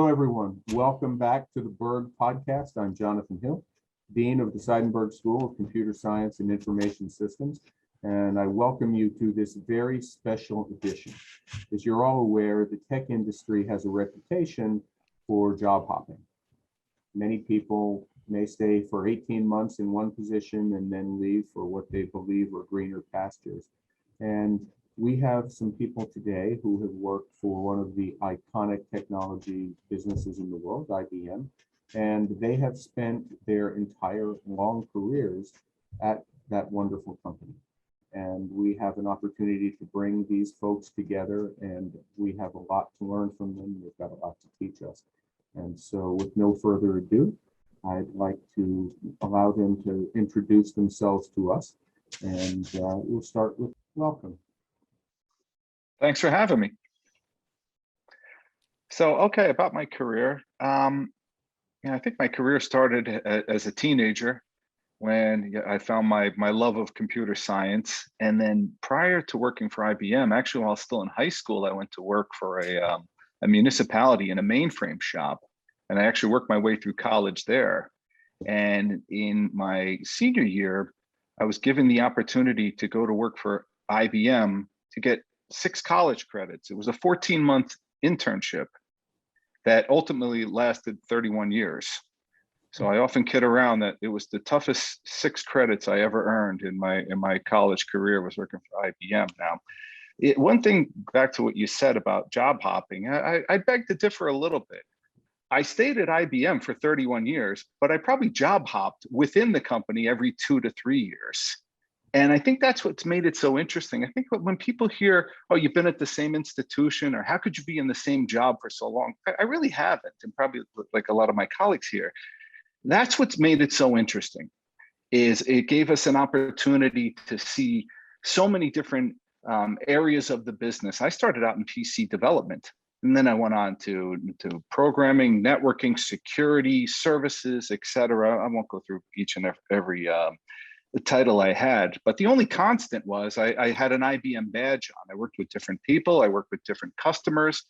Hello, everyone. Welcome back to the Berg podcast. I'm Jonathan Hill, Dean of the Seidenberg School of Computer Science and Information Systems, and I welcome you to this very special edition. As you're all aware, the tech industry has a reputation for job hopping. Many people may stay for 18 months in one position and then leave for what they believe are greener pastures. And we have some people today who have worked for one of the iconic technology businesses in the world, IBM, and they have spent their entire long careers at that wonderful company. And we have an opportunity to bring these folks together, and we have a lot to learn from them. They've got a lot to teach us. And so with no further ado, I'd like to allow them to introduce themselves to us. And we'll start with welcome. Thanks for having me. So, okay, about my career. I think my career started as a teenager when I found my love of computer science. And then prior to working for IBM, actually while still in high school, I went to work for a municipality in a mainframe shop. And I actually worked my way through college there. And in my senior year, I was given the opportunity to go to work for IBM to get 6 college credits. It was a 14-month internship that ultimately lasted 31 years. So I often kid around that it was the toughest 6 credits I ever earned in my college career was working for IBM. Now, one thing back to what you said about job hopping, I beg to differ a little bit. I stayed at IBM for 31 years, but I probably job hopped within the company every 2 to 3 years. And I think that's what's made it so interesting. I think when people hear, oh, you've been at the same institution, or how could you be in the same job for so long? I really haven't, and probably like a lot of my colleagues here. That's what's made it so interesting, is it gave us an opportunity to see so many different areas of the business. I started out in PC development, and then I went on to programming, networking, security, services, et cetera. I won't go through each and every the title I had, but the only constant was I had an IBM badge on. I worked with different people, I worked with different customers.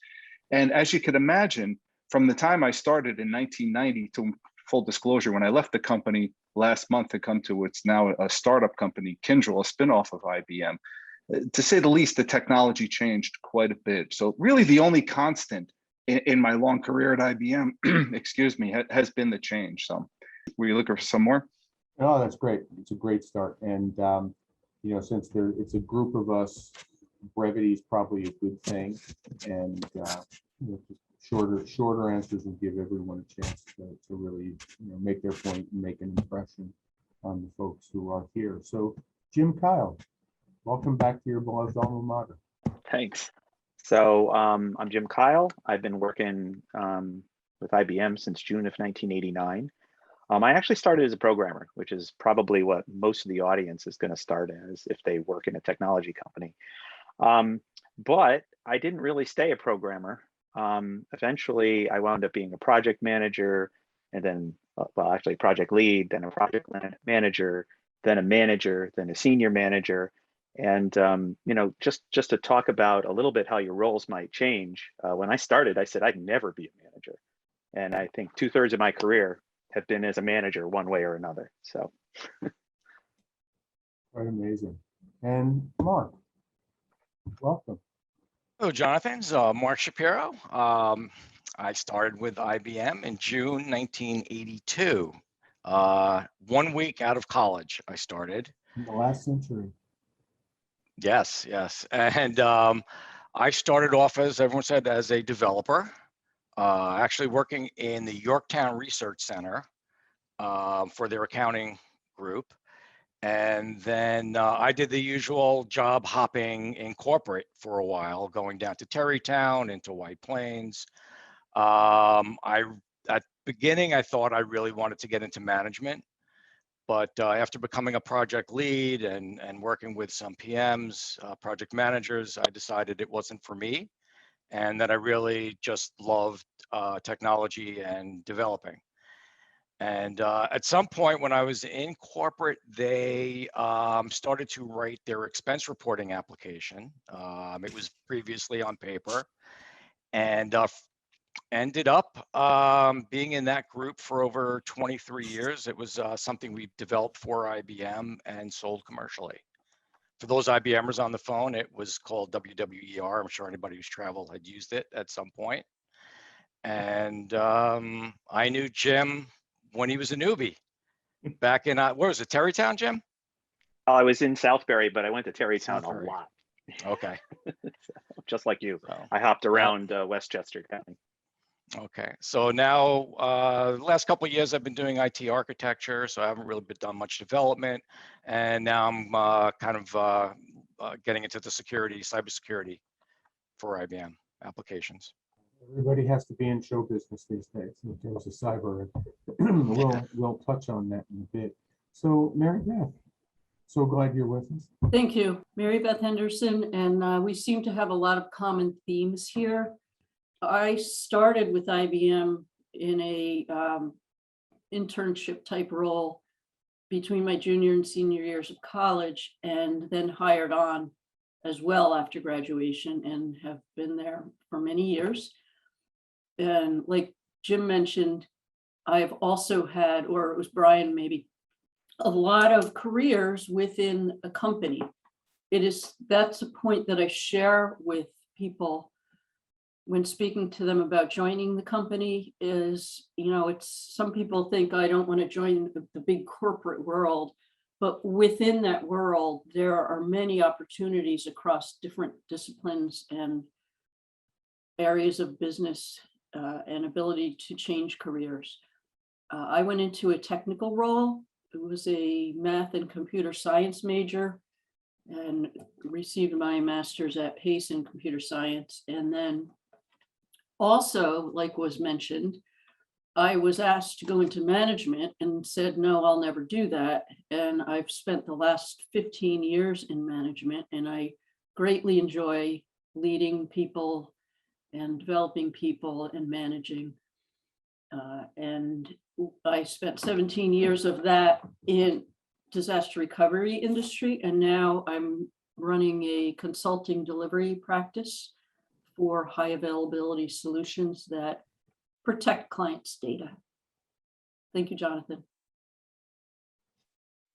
And as you could imagine, from the time I started in 1990 to full disclosure, when I left the company last month to come to what's now a startup company, Kyndryl, a spinoff of IBM, to say the least, the technology changed quite a bit. So really the only constant in my long career at IBM, excuse me, has been the change. So were you looking for some more? Oh, that's great. It's a great start. And, since it's a group of us, brevity is probably a good thing. And shorter answers will give everyone a chance to really make their point and make an impression on the folks who are here. So, Jim Kyle, welcome back to your beloved alma mater. Thanks. So I'm Jim Kyle. I've been working with IBM since June of 1989. I actually started as a programmer, which is probably what most of the audience is going to start as if they work in a technology company. But I didn't really stay a programmer. Eventually, I wound up being a project manager, and then, actually project lead, then a project manager, then a manager, then a senior manager. And, just to talk about a little bit how your roles might change. When I started, I said I'd never be a manager. And I think 2/3 of my career have been as a manager one way or another. So quite amazing. And Mark, welcome. Hello, Jonathan. Mark Shapiro. I started with IBM in June 1982. 1 week out of college, I started. In the last century. Yes. And I started off, as everyone said, as a developer. Actually working in the Yorktown Research Center for their accounting group. And then I did the usual job hopping in corporate for a while, going down to Terrytown, into White Plains. At beginning, I thought I really wanted to get into management. But after becoming a project lead and working with some PMs, project managers, I decided it wasn't for me, and that I really just loved technology and developing. And at some point when I was in corporate, they started to write their expense reporting application. It was previously on paper. And ended up being in that group for over 23 years. It was something we developed for IBM and sold commercially. For those IBMers on the phone, it was called WWER. I'm sure anybody who's traveled had used it at some point. And I knew Jim when he was a newbie back in, where was it, Terrytown, Jim? I was in Southbury, but I went to Terrytown a Southbury. lot. Okay. Just like you. So, I hopped around Westchester County. okay. So now, the last couple of years, I've been doing IT architecture, so I haven't really done much development. And now I'm kind of getting into the cybersecurity for IBM applications. Everybody has to be in show business these days in terms of cyber. We'll touch on that in a bit. So Mary Beth, so glad you're with us. Thank you, Mary Beth Henderson, and we seem to have a lot of common themes here. I started with IBM in a internship type role between my junior and senior years of college, and then hired on as well after graduation, and have been there for many years. And like Jim mentioned, I've also had, or it was Brian maybe, a lot of careers within a company. That's a point that I share with people when speaking to them about joining the company is, it's, some people think I don't want to join the big corporate world, but within that world, there are many opportunities across different disciplines and areas of business and ability to change careers. I went into a technical role. It was a math and computer science major, and received my master's at Pace in computer science. And then also, like was mentioned, I was asked to go into management and said, no, I'll never do that. And I've spent the last 15 years in management, and I greatly enjoy leading people and developing people and managing. And I spent 17 years of that in disaster recovery industry. And now I'm running a consulting delivery practice for high availability solutions that protect clients' data. Thank you, Jonathan.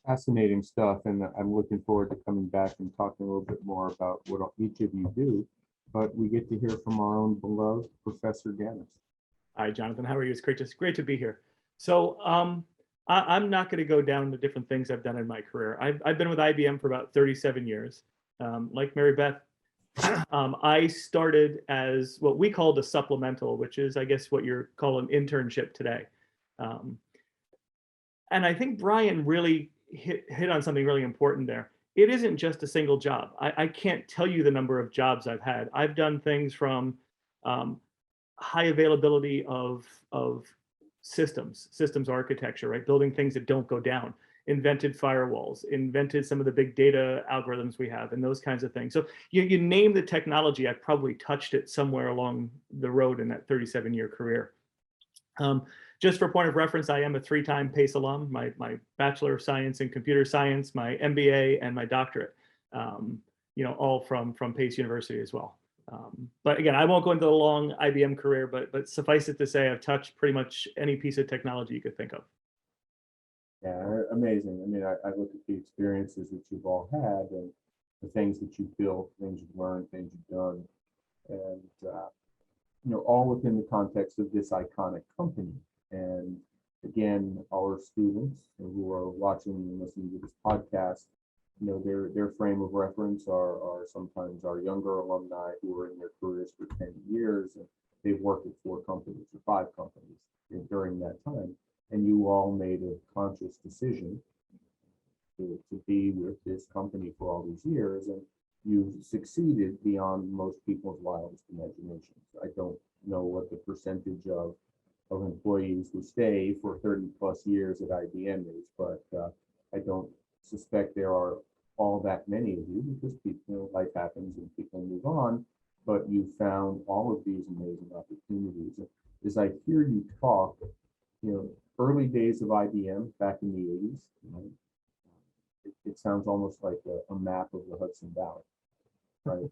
Fascinating stuff, and I'm looking forward to coming back and talking a little bit more about what each of you do. But we get to hear from our own beloved Professor Ganis. Hi, Jonathan. How are you? It's great to be here. So I'm not going to go down the different things I've done in my career. I've been with IBM for about 37 years. Like Mary Beth, I started as what we called a supplemental, which is, I guess, what you're calling internship today. And I think Brian really hit on something really important there. It isn't just a single job. I can't tell you the number of jobs I've had. I've done things from high availability of systems architecture, right? Building things that don't go down, invented firewalls, invented some of the big data algorithms we have, and those kinds of things. So you name the technology, I've probably touched it somewhere along the road in that 37-year career. Just for point of reference, I am a 3-time PACE alum, my Bachelor of Science in Computer Science, my MBA, and my doctorate, all from Pace University as well. But again, I won't go into the long IBM career, but suffice it to say, I've touched pretty much any piece of technology you could think of. Yeah, amazing. I mean, I look at the experiences that you've all had and the things that you've built, things you've learned, things you've done, and all within the context of this iconic company. And again, our students who are watching and listening to this podcast, their frame of reference are sometimes our younger alumni who are in their careers for 10 years, and they've worked at 4 companies or 5 companies during that time. And you all made a conscious decision to be with this company for all these years, and you succeeded beyond most people's wildest imaginations. I don't know what the percentage of employees who stay for 30 plus years at IBM is, but I don't suspect there are all that many of you, because people, life happens and people move on, but you found all of these amazing opportunities. As I hear you talk, early days of IBM back in the 80s, it sounds almost like a map of the Hudson Valley, right?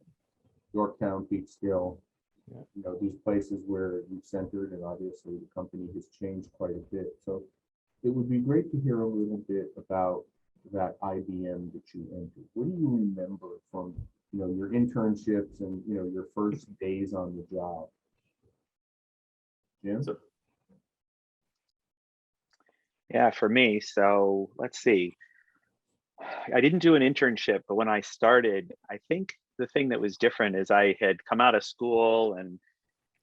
Yorktown, Peekskill, you know, these places where you've centered, and obviously the company has changed quite a bit. So it would be great to hear a little bit about that IBM that you entered. What do you remember from, you know, your internships and, you know, your first days on the job? Jim? Yeah, for me, so let's see. I didn't do an internship, but when I started, I think the thing that was different is I had come out of school and,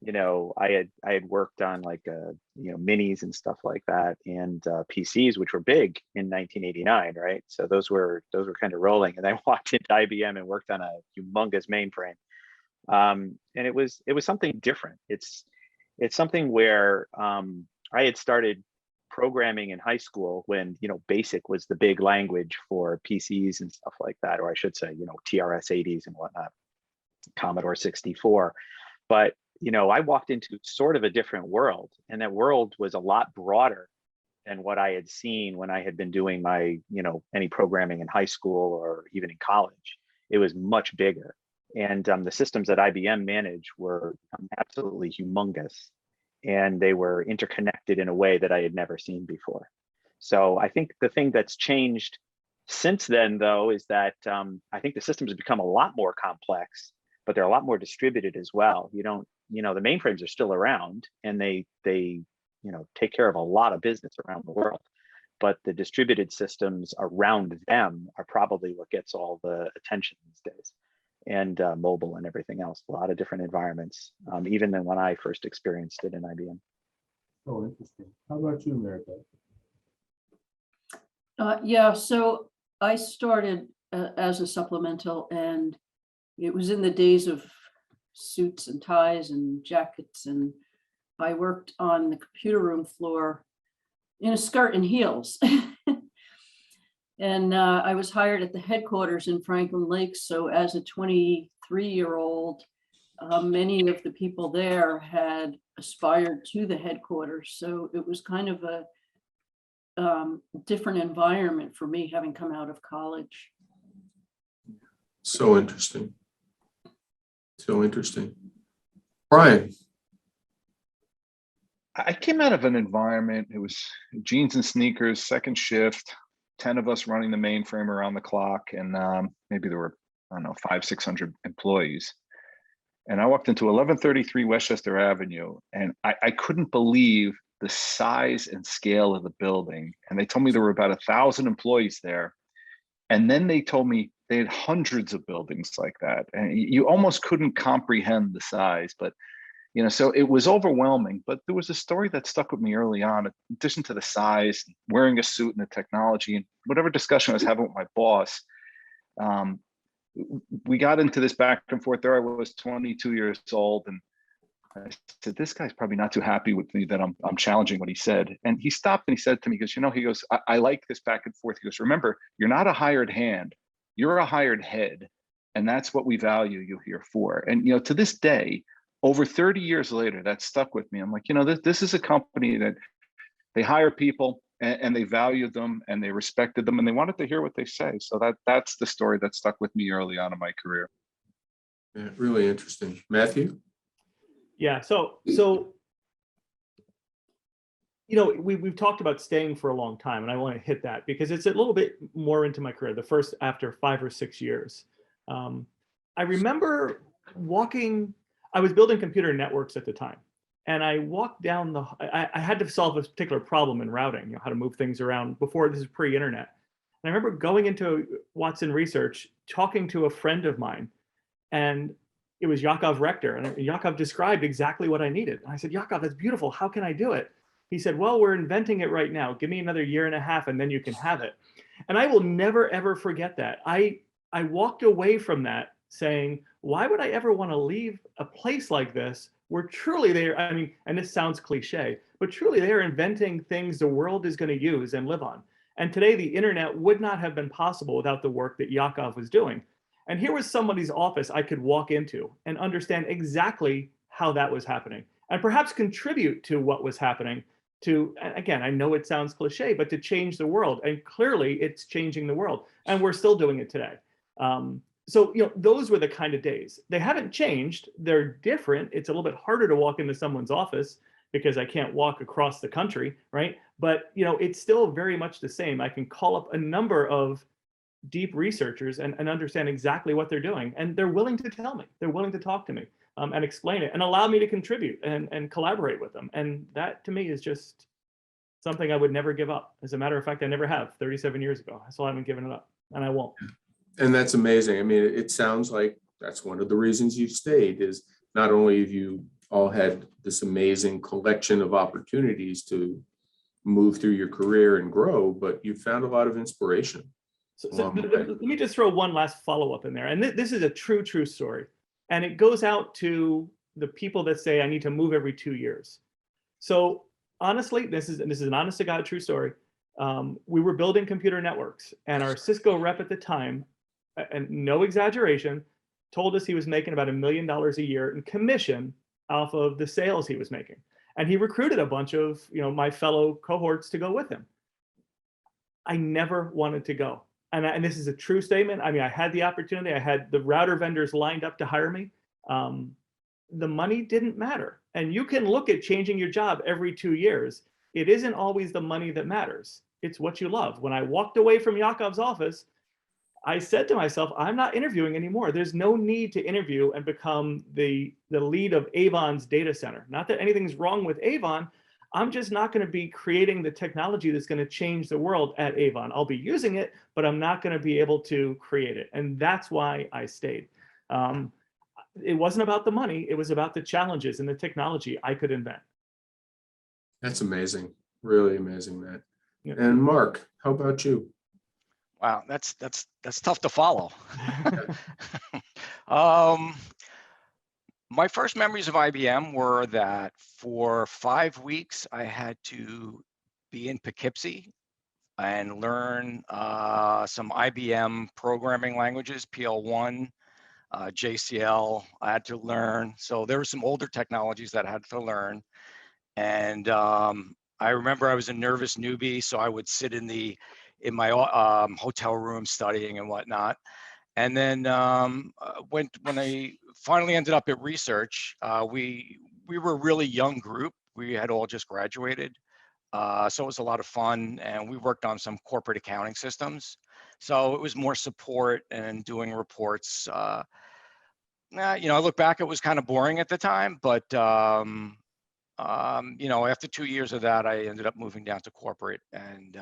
you know, I had worked on like you know, minis and stuff like that, and PCs, which were big in 1989, right? So those were kind of rolling, and I walked into IBM and worked on a humongous mainframe, and it was something different. It's something where I had started programming in high school when, you know, BASIC was the big language for PCs and stuff like that, or I should say, you know, TRS-80s and whatnot, Commodore 64. But, you know, I walked into sort of a different world, and that world was a lot broader than what I had seen when I had been doing my, you know, any programming in high school or even in college. It was much bigger. And the systems that IBM managed were absolutely humongous, and they were interconnected in a way that I had never seen before. So I think the thing that's changed since then, though, is that I think the systems have become a lot more complex, but they're a lot more distributed as well. You don't, you know, the mainframes are still around, and they you know, take care of a lot of business around the world, but the distributed systems around them are probably what gets all the attention these days, and mobile and everything else. A lot of different environments, even than when I first experienced it in IBM. Oh, interesting. How about you, Mary Beth? Yeah, so I started as a supplemental, and it was in the days of suits and ties and jackets, and I worked on the computer room floor in a skirt and heels. And I was hired at the headquarters in Franklin Lakes. So as a 23-year-old, many of the people there had aspired to the headquarters. So it was kind of a different environment for me, having come out of college. So interesting. So interesting. Brian. I came out of an environment, it was jeans and sneakers, second shift, 10 of us running the mainframe around the clock, and maybe there were, I don't know, 500-600 employees. And I walked into 1133 Westchester Avenue, and I couldn't believe the size and scale of the building. And they told me there were about 1,000 employees there. And then they told me they had hundreds of buildings like that. And you almost couldn't comprehend the size, but you know, so it was overwhelming. But there was a story that stuck with me early on, in addition to the size, wearing a suit and the technology, and whatever discussion I was having with my boss. We got into this back and forth. There I was, 22 years old, and I said, this guy's probably not too happy with me that I'm challenging what he said. And he stopped and he said to me, he goes, you know, he goes, I like this back and forth. He goes, remember, you're not a hired hand, you're a hired head. And that's what we value you here for. And, you know, to this day, over 30 years later, that stuck with me. I'm like, you know, this is a company that they hire people and they valued them and they respected them and they wanted to hear what they say. So that's the story that stuck with me early on in my career. Yeah, really interesting. Matthew? Yeah, so you know, we've talked about staying for a long time, and I want to hit that because it's a little bit more into my career, the first after 5 or 6 years. I remember I was building computer networks at the time, and I walked down I had to solve a particular problem in routing, you know, how to move things around before this is pre-internet. And I remember going into Watson Research, talking to a friend of mine, and it was Yakov Rector, and Yakov described exactly what I needed. And I said, Yakov, that's beautiful. How can I do it? He said, well, we're inventing it right now. Give me another 1.5 years and then you can have it. And I will never, ever forget that. I walked away from that saying, why would I ever want to leave a place like this where truly I mean, and this sounds cliche, but truly they are inventing things the world is going to use and live on. And today the internet would not have been possible without the work that Yakov was doing. And here was somebody's office I could walk into and understand exactly how that was happening and perhaps contribute to what was happening to, again, I know it sounds cliche, but to change the world. And clearly it's changing the world, and we're still doing it today. So, those were the kind of days. They haven't changed. They're different. It's a little bit harder to walk into someone's office because I can't walk across the country, right? But, it's still very much the same. I can call up a number of deep researchers and understand exactly what they're doing. And they're willing to tell me, they're willing to talk to me and explain it and allow me to contribute and collaborate with them. And that to me is just something I would never give up. As a matter of fact, I never have 37 years ago. So I haven't given it up and I won't. And that's amazing. I mean, it sounds like that's one of the reasons you've stayed, is not only have you all had this amazing collection of opportunities to move through your career and grow, but you found a lot of inspiration. So let me just throw one last follow-up in there. And this is a true story. And it goes out to the people that say, I need to move every 2 years. So honestly, this is an honest to God true story. We were building computer networks, and our Cisco rep at the time, and no exaggeration, told us he was making about $1 million a year in commission off of the sales he was making. And he recruited a bunch of my fellow cohorts to go with him. I never wanted to go. And this is a true statement. I mean, I had the opportunity. I had the router vendors lined up to hire me. The money didn't matter. And you can look at changing your job every 2 years. It isn't always the money that matters. It's what you love. When I walked away from Yakov's office, I said to myself, I'm not interviewing anymore. There's no need to interview and become the lead of Avon's data center. Not that anything's wrong with Avon. I'm just not going to be creating the technology that's going to change the world at Avon. I'll be using it, but I'm not going to be able to create it. And that's why I stayed. It wasn't about the money. It was about the challenges and the technology I could invent. That's amazing. Really amazing, Matt. Yeah. And Mark, how about you? Wow, that's tough to follow. My first memories of IBM were that for 5 weeks, I had to be in Poughkeepsie and learn some IBM programming languages, PL1, JCL, I had to learn. So there were some older technologies that I had to learn. And I remember I was a nervous newbie, so I would sit in my hotel room studying and whatnot. And then when I finally ended up at research, we were a really young group. We had all just graduated. So it was a lot of fun, and we worked on some corporate accounting systems. So it was more support and doing reports. I look back, it was kind of boring at the time, but after 2 years of that, I ended up moving down to corporate and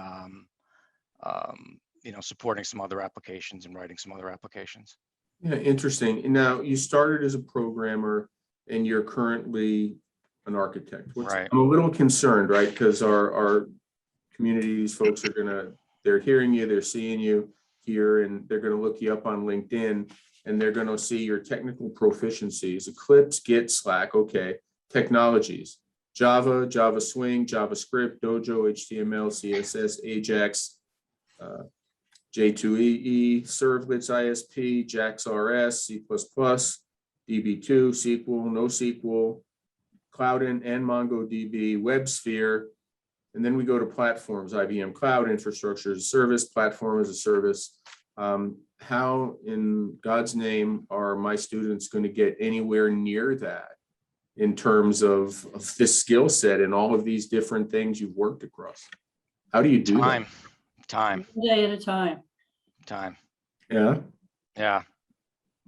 supporting some other applications and writing some other applications. Yeah, interesting. Now, you started as a programmer and you're currently an architect. Right. I'm a little concerned, right? Because our communities, folks they're hearing you, they're seeing you here, and they're going to look you up on LinkedIn, and they're going to see your technical proficiencies, Eclipse, Git, Slack, okay, technologies, Java, Java Swing, JavaScript, Dojo, HTML, CSS, Ajax, J2EE, Servlets, ISP, JAX-RS, C++, DB2, SQL, NoSQL, Cloud and MongoDB, WebSphere, and then we go to platforms, IBM Cloud, Infrastructure as a Service, Platform as a Service. How in God's name are my students going to get anywhere near that in terms of this skill set and all of these different things you've worked across? How do you do that? Time. One day at a time. Yeah.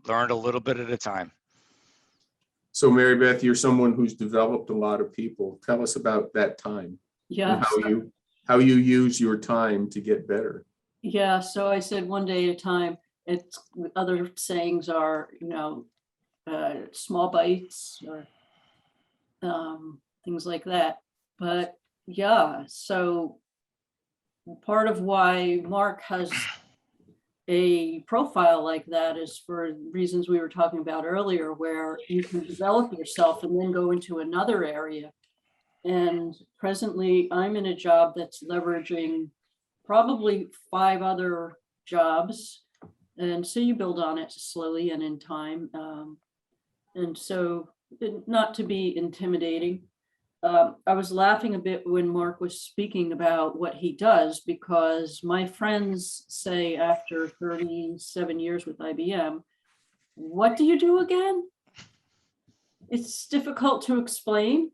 Learned a little bit at a time. So Mary Beth, you're someone who's developed a lot of people. Tell us about that time. Yeah. And how you use your time to get better. Yeah. So I said one day at a time. It's other sayings are, small bites or things like that. But yeah, so part of why Mark has a profile like that is for reasons we were talking about earlier, where you can develop yourself and then go into another area. And presently I'm in a job that's leveraging probably 5 other jobs. And so you build on it slowly and in time. And so not to be intimidating. I was laughing a bit when Mark was speaking about what he does, because my friends say after 37 years with IBM, what do you do again? It's difficult to explain.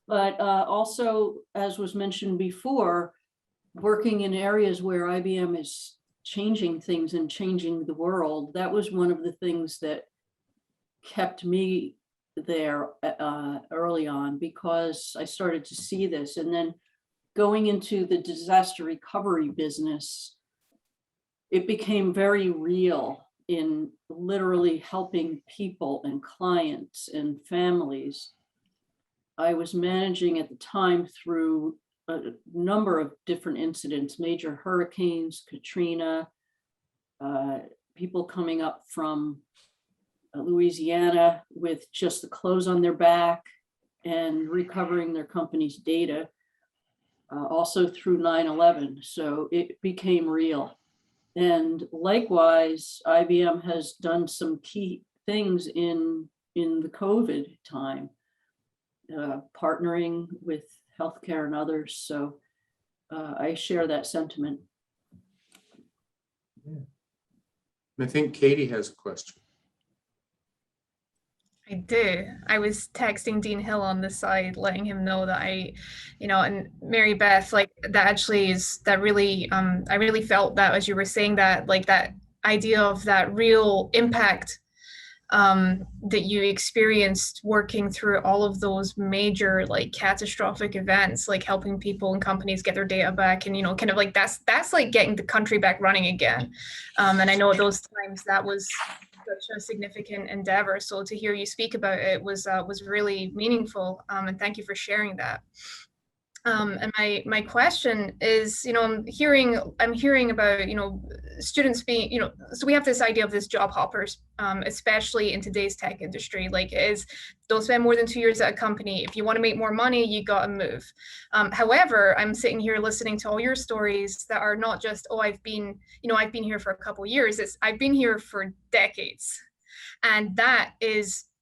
But also, as was mentioned before, working in areas where IBM is changing things and changing the world, that was one of the things that kept me there early on, because I started to see this. And then going into the disaster recovery business, it became very real in literally helping people and clients and families. I was managing at the time through a number of different incidents, major hurricanes, Katrina, people coming up from Louisiana with just the clothes on their back and recovering their company's data, also through 9/11. So it became real. And likewise, IBM has done some key things in the COVID time. Partnering with healthcare and others. So I share that sentiment. I think Katie has a question. I do. I was texting Dean Hill on the side, letting him know that and Mary Beth, like that actually is, that really, I really felt that as you were saying that, like that idea of that real impact that you experienced working through all of those major like catastrophic events, like helping people and companies get their data back, and kind of like that's like getting the country back running again. And I know at those times that was such a significant endeavor. So to hear you speak about it was really meaningful. And thank you for sharing that. And my question is, I'm hearing about, students being, so we have this idea of this job hoppers, especially in today's tech industry, like don't spend more than 2 years at a company. If you want to make more money, you got to move. However, I'm sitting here listening to all your stories that are not just, oh, I've been here for a couple of years. I've been here for decades. And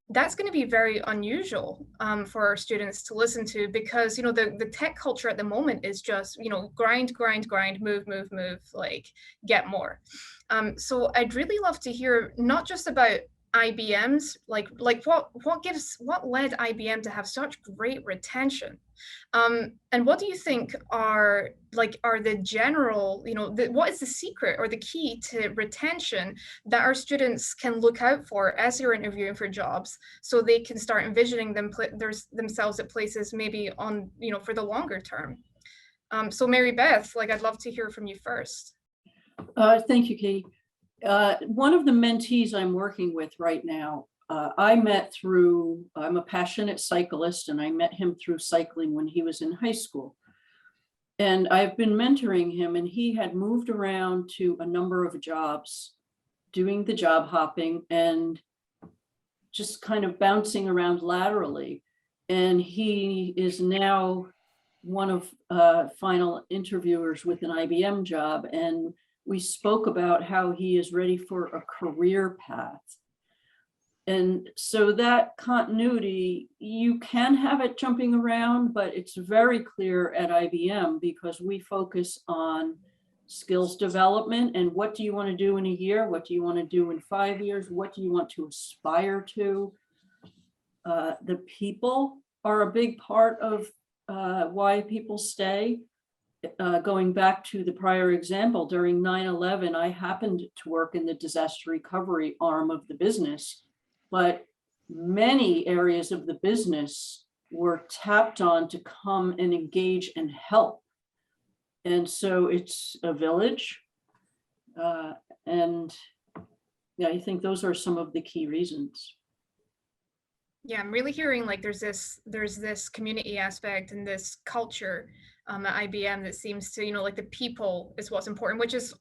that's going to be very unusual for our students to listen to, because the tech culture at the moment is just grind, move, like get more. So I'd really love to hear not just about IBM's like what led IBM to have such great retention, and what do you think are the general, what is the secret or the key to retention that our students can look out for as they're interviewing for jobs, so they can start envisioning themselves at places maybe on, for the longer term. So Mary Beth, I'd love to hear from you first. Thank you, Katie. One of the mentees I'm working with right now, I met through, I'm a passionate cyclist, and I met him through cycling when he was in high school. And I've been mentoring him, and he had moved around to a number of jobs, doing the job hopping and just kind of bouncing around laterally. And he is now one of final interviewers with an IBM job. And we spoke about how he is ready for a career path. And so that continuity, you can have it jumping around, but it's very clear at IBM because we focus on skills development and what do you want to do in a year? What do you want to do in 5 years? What do you want to aspire to? The people are a big part of why people stay. Going back to the prior example, during 9/11, I happened to work in the disaster recovery arm of the business, but many areas of the business were tapped on to come and engage and help. And so it's a village. And yeah, I think those are some of the key reasons. Yeah, I'm really hearing there's this community aspect and this culture at IBM that seems to, the people is what's important, which is,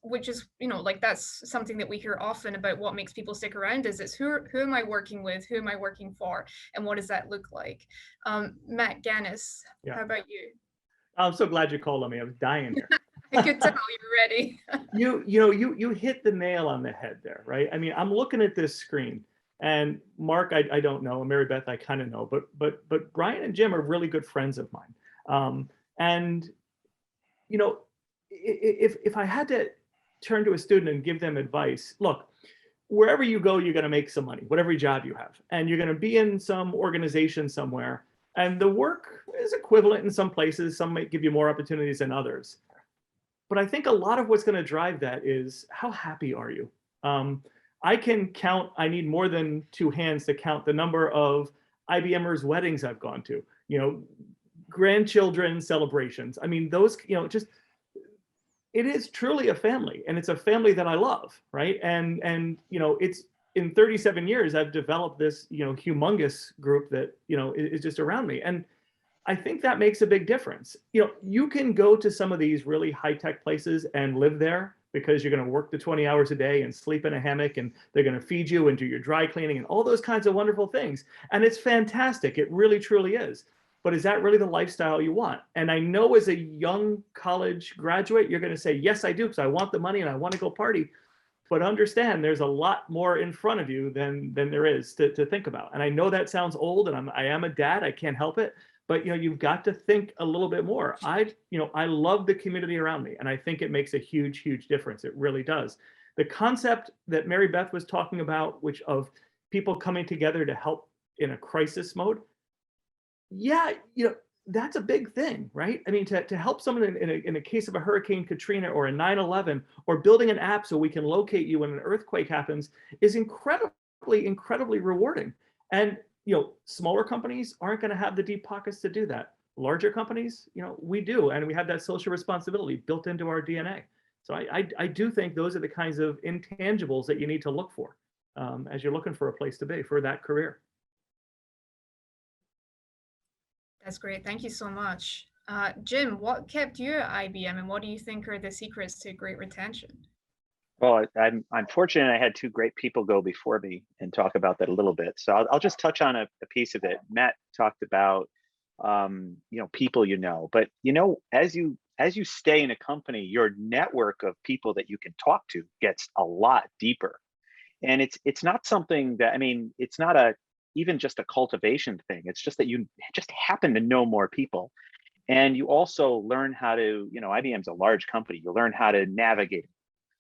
that's something that we hear often about what makes people stick around is who am I working with? Who am I working for? And what does that look like? Matt Gannis, How about you? I'm so glad you called on me. I was dying here. I could tell you were ready. You hit the nail on the head there, right? I mean, I'm looking at this screen. And Mark, I don't know, and Mary Beth, I kind of know, but Brian and Jim are really good friends of mine. And if I had to turn to a student and give them advice, look, wherever you go, you're going to make some money, whatever job you have, and you're going to be in some organization somewhere. And the work is equivalent in some places. Some might give you more opportunities than others. But I think a lot of what's going to drive that is how happy are you? I can count, I need more than two hands to count the number of IBMers weddings I've gone to, grandchildren celebrations. I mean, those, just, it is truly a family, and it's a family that I love, right? And it's, in 37 years, I've developed this, humongous group that, is just around me. And I think that makes a big difference. You can go to some of these really high-tech places and live there because you're going to work the 20 hours a day and sleep in a hammock, and they're going to feed you and do your dry cleaning and all those kinds of wonderful things. And it's fantastic. It really, truly is. But is that really the lifestyle you want? And I know as a young college graduate, you're going to say, yes, I do, because I want the money and I want to go party. But understand there's a lot more in front of you than there is to think about. And I know that sounds old, and I am a dad, I can't help it. But you've got to think a little bit more. I love the community around me, and I think it makes a huge, huge difference. It really does. The concept that Mary Beth was talking about, which of people coming together to help in a crisis mode, yeah, that's a big thing, right? I mean, to help someone in a case of a Hurricane Katrina or a 9/11, or building an app so we can locate you when an earthquake happens, is incredibly rewarding. And smaller companies aren't going to have the deep pockets to do that. Larger companies, we do, and we have that social responsibility built into our DNA. So I do think those are the kinds of intangibles that you need to look for as you're looking for a place to be for that career. That's great. Thank you so much. Jim, what kept you at IBM, and what do you think are the secrets to great retention? Well, I'm fortunate I had two great people go before me and talk about that a little bit. So I'll just touch on a piece of it. Matt talked about, people, but as you stay in a company, your network of people that you can talk to gets a lot deeper. And it's not something that, it's not even just a cultivation thing. It's just that you just happen to know more people. And you also learn how to, IBM's a large company. You learn how to navigate.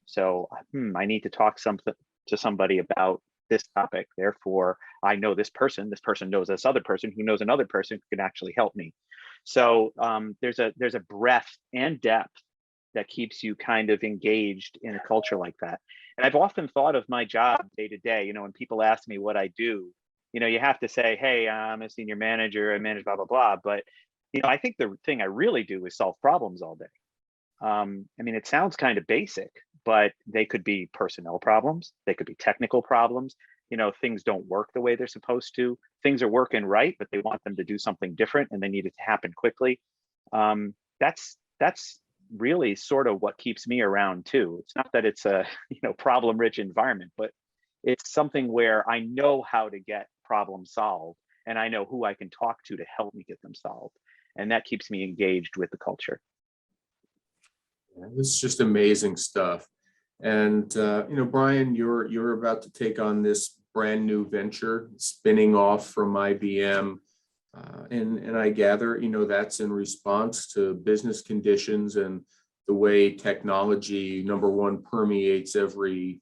So I need to talk to somebody about this topic. Therefore, I know this person knows this other person who knows another person who can actually help me. So there's a breadth and depth that keeps you kind of engaged in a culture like that. And I've often thought of my job day to day, when people ask me what I do, you have to say, hey, I'm a senior manager, I manage blah, blah, blah. But, I think the thing I really do is solve problems all day. It sounds kind of basic, but they could be personnel problems. They could be technical problems. Things don't work the way they're supposed to. Things are working right, but they want them to do something different and they need it to happen quickly. That's really sort of what keeps me around too. It's not that it's a, problem-rich environment, but it's something where I know how to get problems solved and I know who I can talk to help me get them solved. And that keeps me engaged with the culture. This is just amazing stuff. And, Brian, you're about to take on this brand new venture, spinning off from IBM. And I gather, that's in response to business conditions and the way technology, number one, permeates every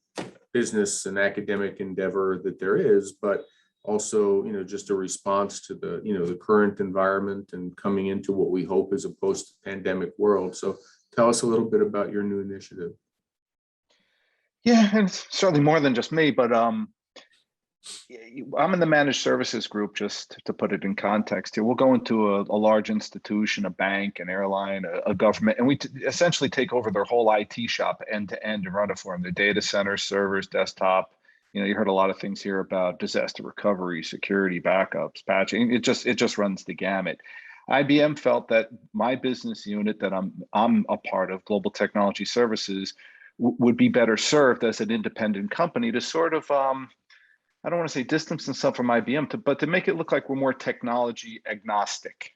business and academic endeavor that there is, but also, just a response to the, the current environment and coming into what we hope is a post-pandemic world. So tell us a little bit about your new initiative. Yeah, and it's certainly more than just me, but I'm in the managed services group, just to put it in context here. We'll go into a large institution, a bank, an airline, a government, and we essentially take over their whole IT shop end to end and run it for them. Their data centers, servers, desktop. You heard a lot of things here about disaster recovery, security, backups, patching. It just runs the gamut. IBM felt that my business unit that I'm a part of, Global Technology Services, would be better served as an independent company to sort of, I don't want to say distance themselves from IBM, but to make it look like we're more technology agnostic.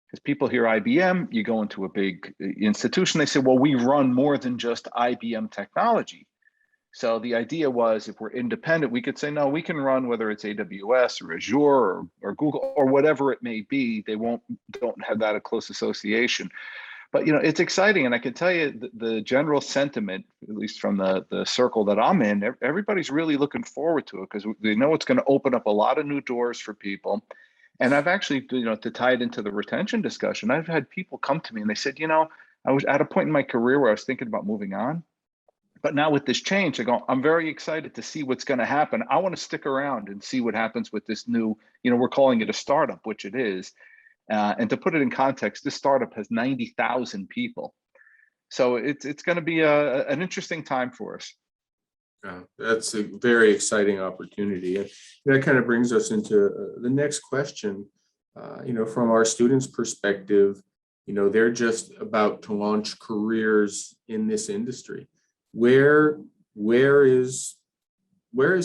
Because people hear IBM, you go into a big institution, they say, well, we run more than just IBM technology. So the idea was, if we're independent, we could say, no, we can run whether it's AWS or Azure or Google or whatever it may be. They don't have that a close association. but it's exciting, and I can tell you the general sentiment, at least from the circle that I'm in, everybody's really looking forward to it because they know it's going to open up a lot of new doors for people. And I've actually, to tie it into the retention discussion, I've had people come to me and they said, I was at a point in my career where I was thinking about moving on. But now with this change, I go, I'm very excited to see what's going to happen. I want to stick around and see what happens with this new, we're calling it a startup, which it is. And to put it in context, this startup has 90,000 people. So it's going to be an interesting time for us. That's a very exciting opportunity. And that kind of brings us into the next question. From our students' perspective, they're just about to launch careers in this industry. Where is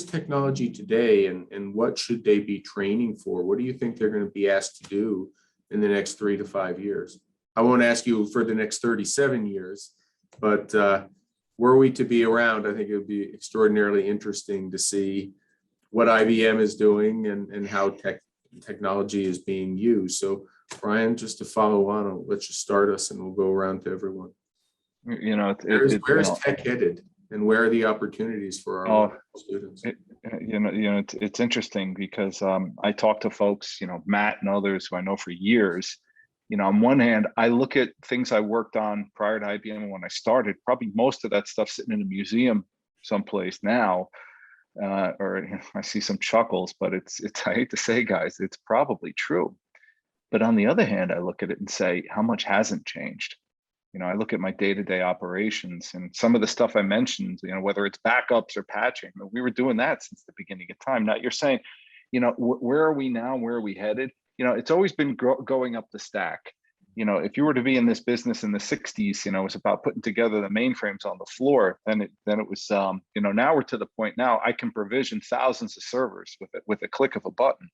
technology today, and what should they be training for? What do you think they're going to be asked to do in the next 3 to 5 years? I won't ask you for the next 37 years, but were we to be around, I think it would be extraordinarily interesting to see what IBM is doing and how technology is being used. So Brian, just to follow on, let's just start us and we'll go around to everyone. Where's tech headed, and where are the opportunities for our students? It's interesting because I talk to folks, Matt and others who I know for years. On one hand, I look at things I worked on prior to IBM when I started. Probably most of that stuff sitting in a museum someplace now, or I see some chuckles, but it's I hate to say, guys, it's probably true. But on the other hand, I look at it and say, how much hasn't changed? I look at my day-to-day operations and some of the stuff I mentioned, whether it's backups or patching, we were doing that since the beginning of time. Now you're saying, where are we now? Where are we headed? It's always been going up the stack. If you were to be in this business in the 60s, it was about putting together the mainframes on the floor. Then it was, now we're to the point now I can provision thousands of servers with a click of a button.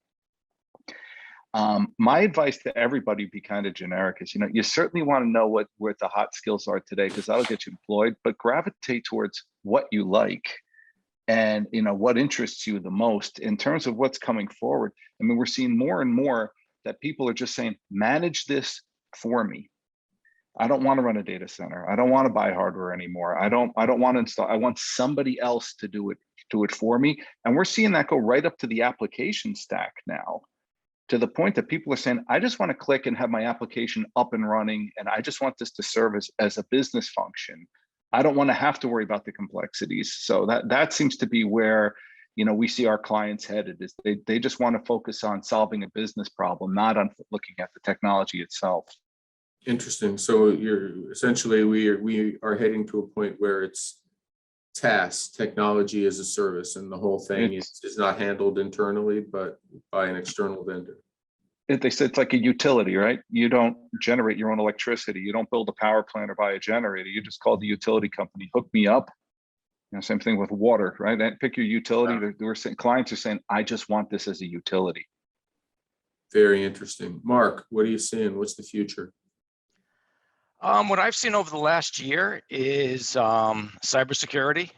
My advice to everybody would be kind of generic is, you certainly want to know what the hot skills are today, because that'll get you employed, but gravitate towards what you like and, what interests you the most in terms of what's coming forward. I mean, we're seeing more and more that people are just saying, manage this for me. I don't want to run a data center. I don't want to buy hardware anymore. I don't want to install. I want somebody else to do it for me. And we're seeing that go right up to the application stack now, to the point that people are saying, I just want to click and have my application up and running, and I just want this to serve as a business function. I don't want to have to worry about the complexities. So that seems to be where, we see our clients headed, is they just want to focus on solving a business problem, not on looking at the technology itself. Interesting. So you're essentially, we are heading to a point where it's TaaS, technology as a service, and the whole thing is not handled internally, but by an external vendor. They said it's like a utility, right? You don't generate your own electricity. You don't build a power plant or buy a generator. You just call the utility company, hook me up. Same thing with water, right? And pick your utility. Yeah. Clients are saying, I just want this as a utility. Very interesting. Mark, what are you seeing? What's the future? What I've seen over the last year is cybersecurity,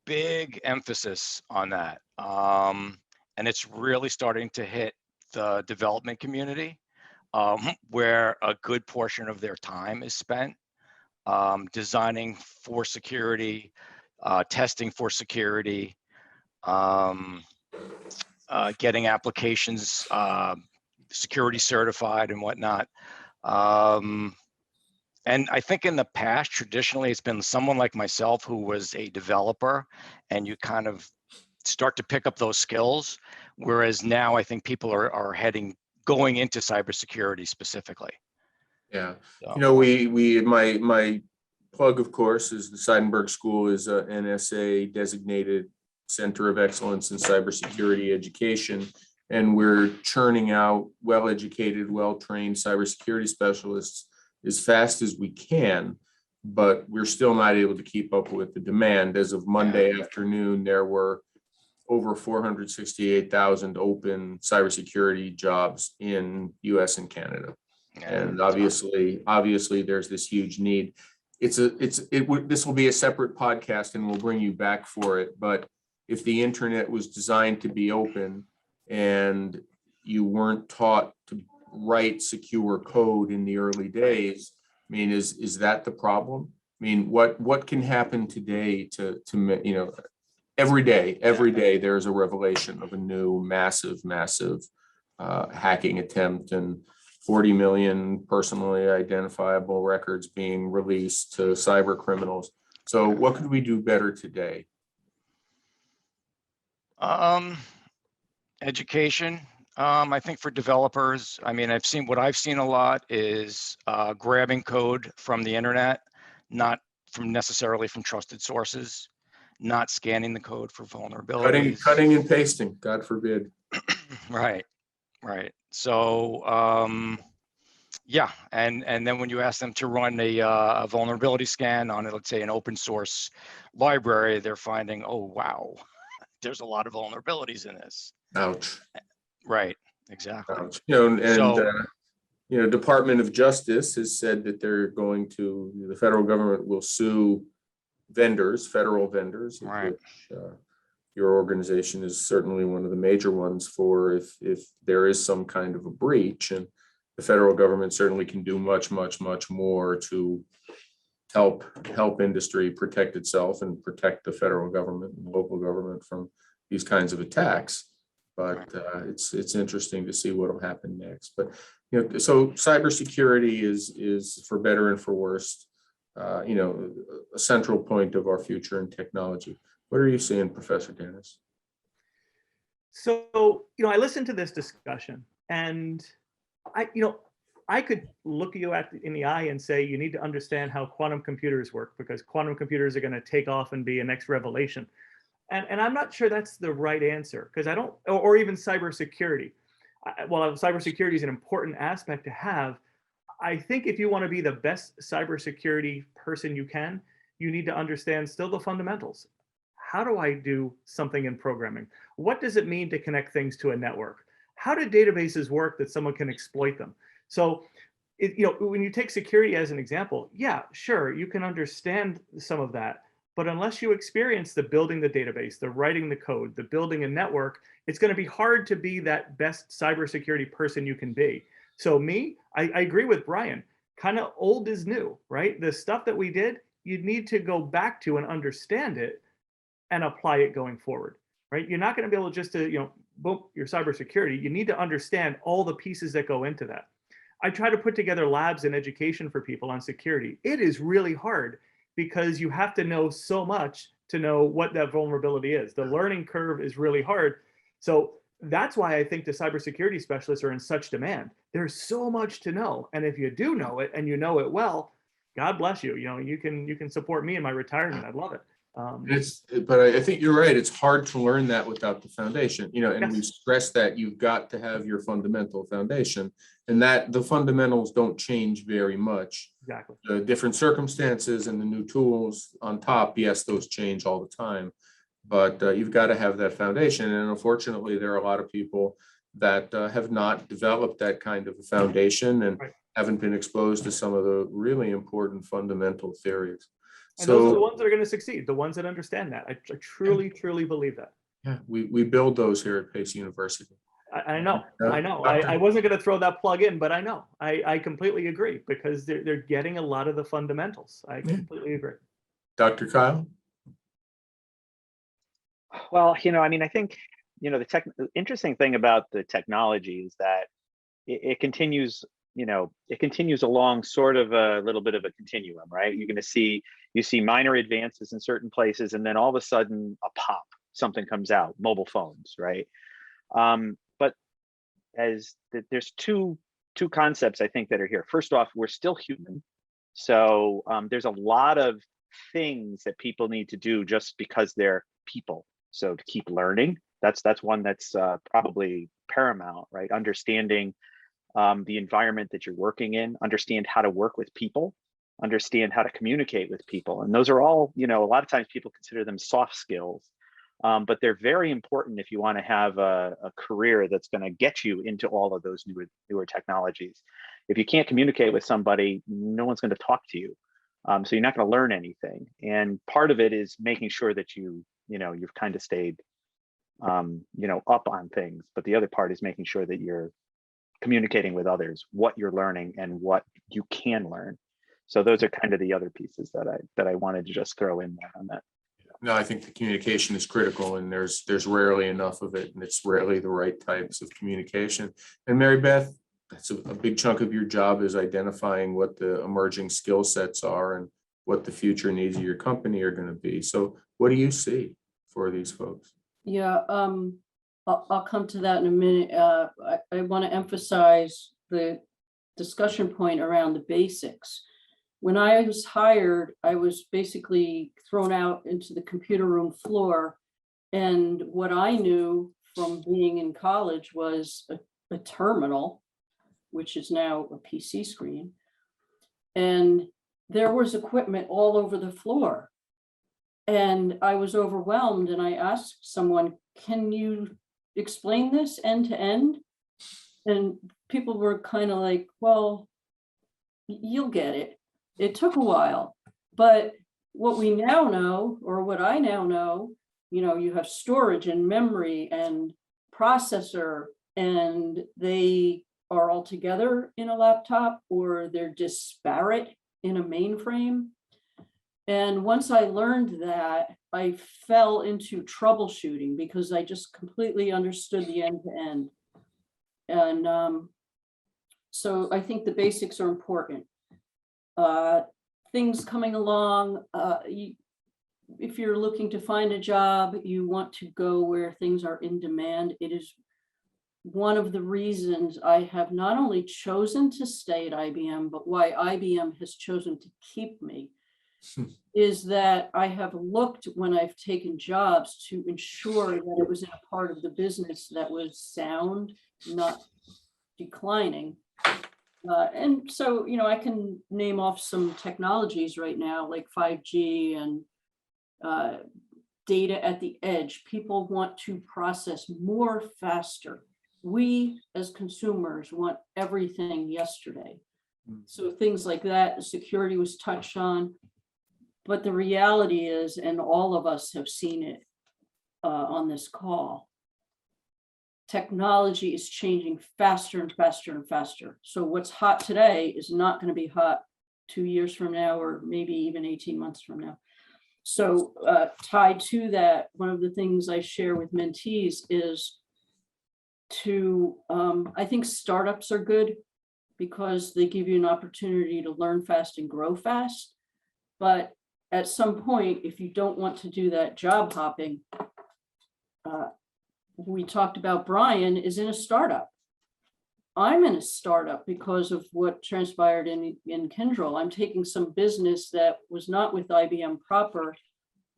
big emphasis on that. And it's really starting to hit the development community, where a good portion of their time is spent designing for security, testing for security, getting applications security certified and whatnot. And I think in the past, traditionally, it's been someone like myself who was a developer, and you kind of start to pick up those skills. Whereas now I think people are going into cybersecurity specifically. Yeah. So. We my plug, of course, is the Seidenberg School is a NSA designated Center of Excellence in Cybersecurity Education. And we're churning out well-educated, well-trained cybersecurity specialists as fast as we can, but we're still not able to keep up with the demand. As of Monday afternoon, there were over 468,000 open cybersecurity jobs in US and Canada. And obviously there's this huge need. This will be a separate podcast and we'll bring you back for it. But if the internet was designed to be open and you weren't taught to write secure code in the early days, I mean, is that the problem? I mean, what can happen today to you know, every day there's a revelation of a new massive hacking attempt, and 40 million personally identifiable records being released to cyber criminals. So what could we do better today? Education. I think for developers, I mean, what I've seen a lot is grabbing code from the internet, not necessarily from trusted sources, not scanning the code for vulnerabilities. Cutting and pasting, God forbid. Right. So, yeah, and then when you ask them to run a vulnerability scan on, let's say, an open source library, they're finding, oh wow, there's a lot of vulnerabilities in this. Ouch. Right. Exactly. Ouch. You know, and So, you know, Department of Justice has said that the federal government will sue federal vendors, right. which your organization is certainly one of the major ones for if there is some kind of a breach, and the federal government certainly can do much more to help industry protect itself and protect the federal government and local government from these kinds of attacks. But it's interesting to see what will happen next. But you know, so cybersecurity is for better and for worse, you know, a central point of our future in technology. What are you seeing, Professor Dennis? So, you know, I listened to this discussion, and I could look you in the eye and say, you need to understand how quantum computers work, because quantum computers are going to take off and be a next revelation. And I'm not sure that's the right answer, because I don't, or even cybersecurity. While cybersecurity is an important aspect to have, I think if you want to be the best cybersecurity person you can, you need to understand still the fundamentals. How do I do something in programming? What does it mean to connect things to a network? How do databases work that someone can exploit them? So, you know, when you take security as an example, yeah, sure, you can understand some of that. But unless you experience the building the database, the writing the code, the building a network, it's going to be hard to be that best cybersecurity person you can be. So I agree with Brian, kind of old is new, right? The stuff that we did, you need to go back to and understand it and apply it going forward, right? You're not going to be able just to, you know, boom, your cybersecurity. You need to understand all the pieces that go into that. I try to put together labs in education for people on security. It is really hard because you have to know so much to know what that vulnerability is. The learning curve is really hard. So that's why I think the cybersecurity specialists are in such demand. There's so much to know. And if you do know it and you know it well, God bless you. You know, you can support me in my retirement. I'd love it. But I think you're right. It's hard to learn that without the foundation, you know, and Yes. we stress that you've got to have your fundamental foundation, and that the fundamentals don't change very much. Exactly. The different circumstances and the new tools on top, yes, those change all the time, but you've got to have that foundation. And unfortunately, there are a lot of people that have not developed that kind of a foundation and Right. haven't been exposed to some of the really important fundamental theories. And those are the So ones that are going to succeed, the ones that understand that. I truly believe that. yeah, we build those here at Pace University. I know. Doctor? I wasn't going to throw that plug in, but I know. I completely agree, because they're getting a lot of the fundamentals. I completely agree. Dr. Kyle? Well, you know, I mean, I think, you know, the interesting thing about the technology is that it continues, you know, it continues along sort of a little bit of a continuum, right? You're going to you see minor advances in certain places, and then all of a sudden a pop, something comes out, mobile phones, right? But there's two concepts I think that are here. First off, we're still human. So there's a lot of things that people need to do just because they're people. So to keep learning, that's one that's probably paramount, right? Understanding the environment that you're working in, understand how to work with people, understand how to communicate with people. And those are all, you know, a lot of times people consider them soft skills, but they're very important if you want to have a career that's going to get you into all of those newer technologies. If you can't communicate with somebody, no one's going to talk to you. So you're not going to learn anything. And part of it is making sure that you've kind of stayed, up on things. But the other part is making sure that you're communicating with others what you're learning and what you can learn. So those are kind of the other pieces that I wanted to just throw in there on that. No, I think the communication is critical, and there's rarely enough of it, and it's rarely the right types of communication. And Mary Beth, that's a big chunk of your job, is identifying what the emerging skill sets are and what the future needs of your company are going to be. So what do you see for these folks? Yeah, I'll come to that in a minute. I want to emphasize the discussion point around the basics. When I was hired, I was basically thrown out into the computer room floor. And what I knew from being in college was a terminal, which is now a PC screen. And there was equipment all over the floor. And I was overwhelmed, and I asked someone, can you explain this end to end? And people were kind of like, well, you'll get it. It took a while, but what we now know, or what I now know, you have storage and memory and processor, and they are all together in a laptop, or they're disparate in a mainframe. And once I learned that, I fell into troubleshooting because I just completely understood the end to end. And so I think the basics are important. Things coming along, if you're looking to find a job, you want to go where things are in demand. It is one of the reasons I have not only chosen to stay at IBM, but why IBM has chosen to keep me, is that I have looked when I've taken jobs to ensure that it was in a part of the business that was sound, not declining. And so, I can name off some technologies right now, like 5G and data at the edge. People want to process more faster. We, as consumers, want everything yesterday. So things like that, security was touched on. But the reality is, and all of us have seen it on this call, technology is changing faster and faster and faster. So what's hot today is not going to be hot 2 years from now, or maybe even 18 months from now. So tied to that, one of the things I share with mentees is I think startups are good because they give you an opportunity to learn fast and grow fast. But at some point, if you don't want to do that job hopping, we talked about Brian is in a startup. I'm in a startup because of what transpired in Kyndryl. I'm taking some business that was not with IBM proper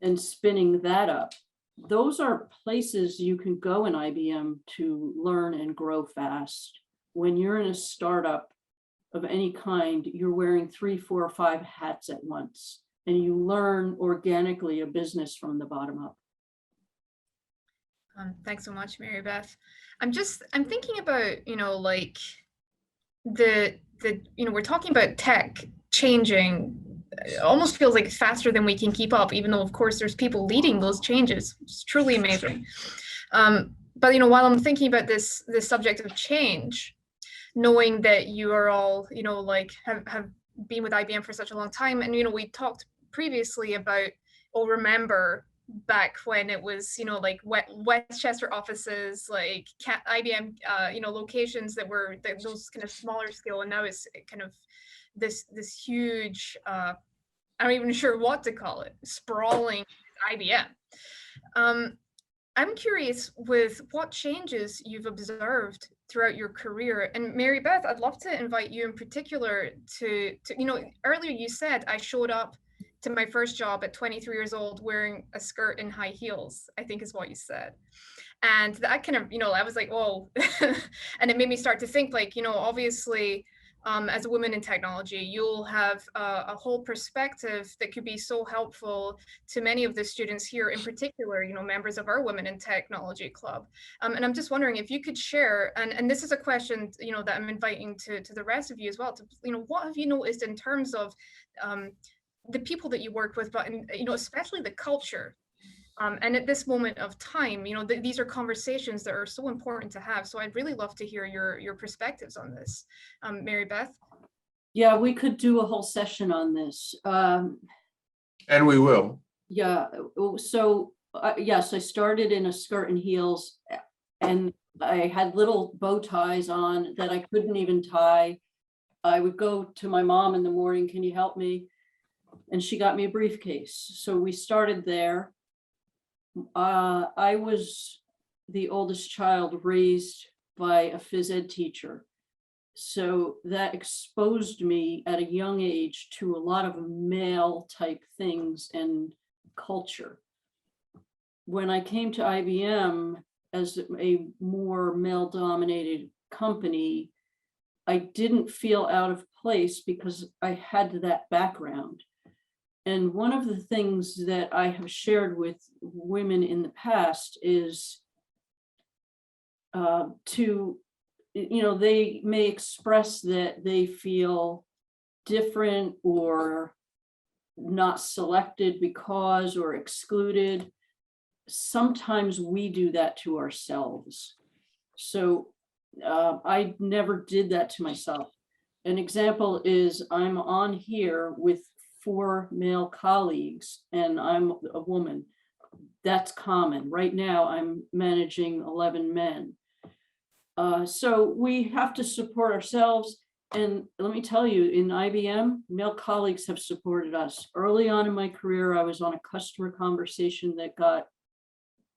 and spinning that up. Those are places you can go in IBM to learn and grow fast. When you're in a startup of any kind, you're wearing 3, 4, or 5 hats at once, and you learn organically a business from the bottom up. Thanks so much, Mary Beth. I'm thinking about, like we're talking about tech changing. It almost feels like it's faster than we can keep up, even though of course there's people leading those changes. It's truly amazing. But while I'm thinking about this subject of change, knowing that you are all, have been with IBM for such a long time, and we talked previously about, remember back when it was, like Westchester offices, like IBM, locations that were those kind of smaller scale, and now it's kind of this huge, I'm not even sure what to call it, sprawling IBM. I'm curious with what changes you've observed throughout your career. And Mary Beth, I'd love to invite you in particular to earlier you said I showed up to my first job at 23 years old wearing a skirt and high heels, I think is what you said. And that kind of, I was like, whoa. And it made me start to think like, obviously, as a woman in technology, you'll have a whole perspective that could be so helpful to many of the students here, in particular, members of our Women in Technology Club. And I'm just wondering if you could share, and this is a question, that I'm inviting to the rest of you as well, to, what have you noticed in terms of the people that you work with, but, especially the culture. And at this moment of time, these are conversations that are so important to have. So I'd really love to hear your perspectives on this. Mary Beth? Yeah, we could do a whole session on this. And we will. Yeah, so, yes, I started in a skirt and heels, and I had little bow ties on that I couldn't even tie. I would go to my mom in the morning, can you help me? And she got me a briefcase. So we started there. I was the oldest child raised by a phys ed teacher. So that exposed me at a young age to a lot of male type things and culture. When I came to IBM as a more male dominated company, I didn't feel out of place because I had that background. And one of the things that I have shared with women in the past is they may express that they feel different or not selected because or excluded. Sometimes we do that to ourselves. So I never did that to myself. An example is I'm on here with 4 male colleagues and I'm a woman. That's common. Right now I'm managing 11 men. So we have to support ourselves. And let me tell you, in IBM, male colleagues have supported us. Early on in my career, I was on a customer conversation that got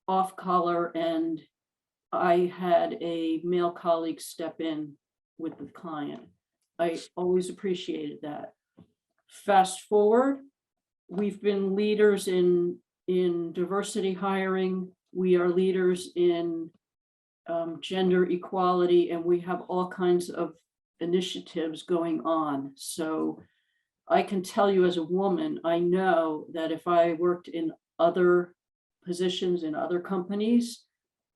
off color, and I had a male colleague step in with the client. I always appreciated that. Fast forward, we've been leaders in diversity hiring. We are leaders in gender equality, and we have all kinds of initiatives going on. So I can tell you as a woman, I know that if I worked in other positions in other companies,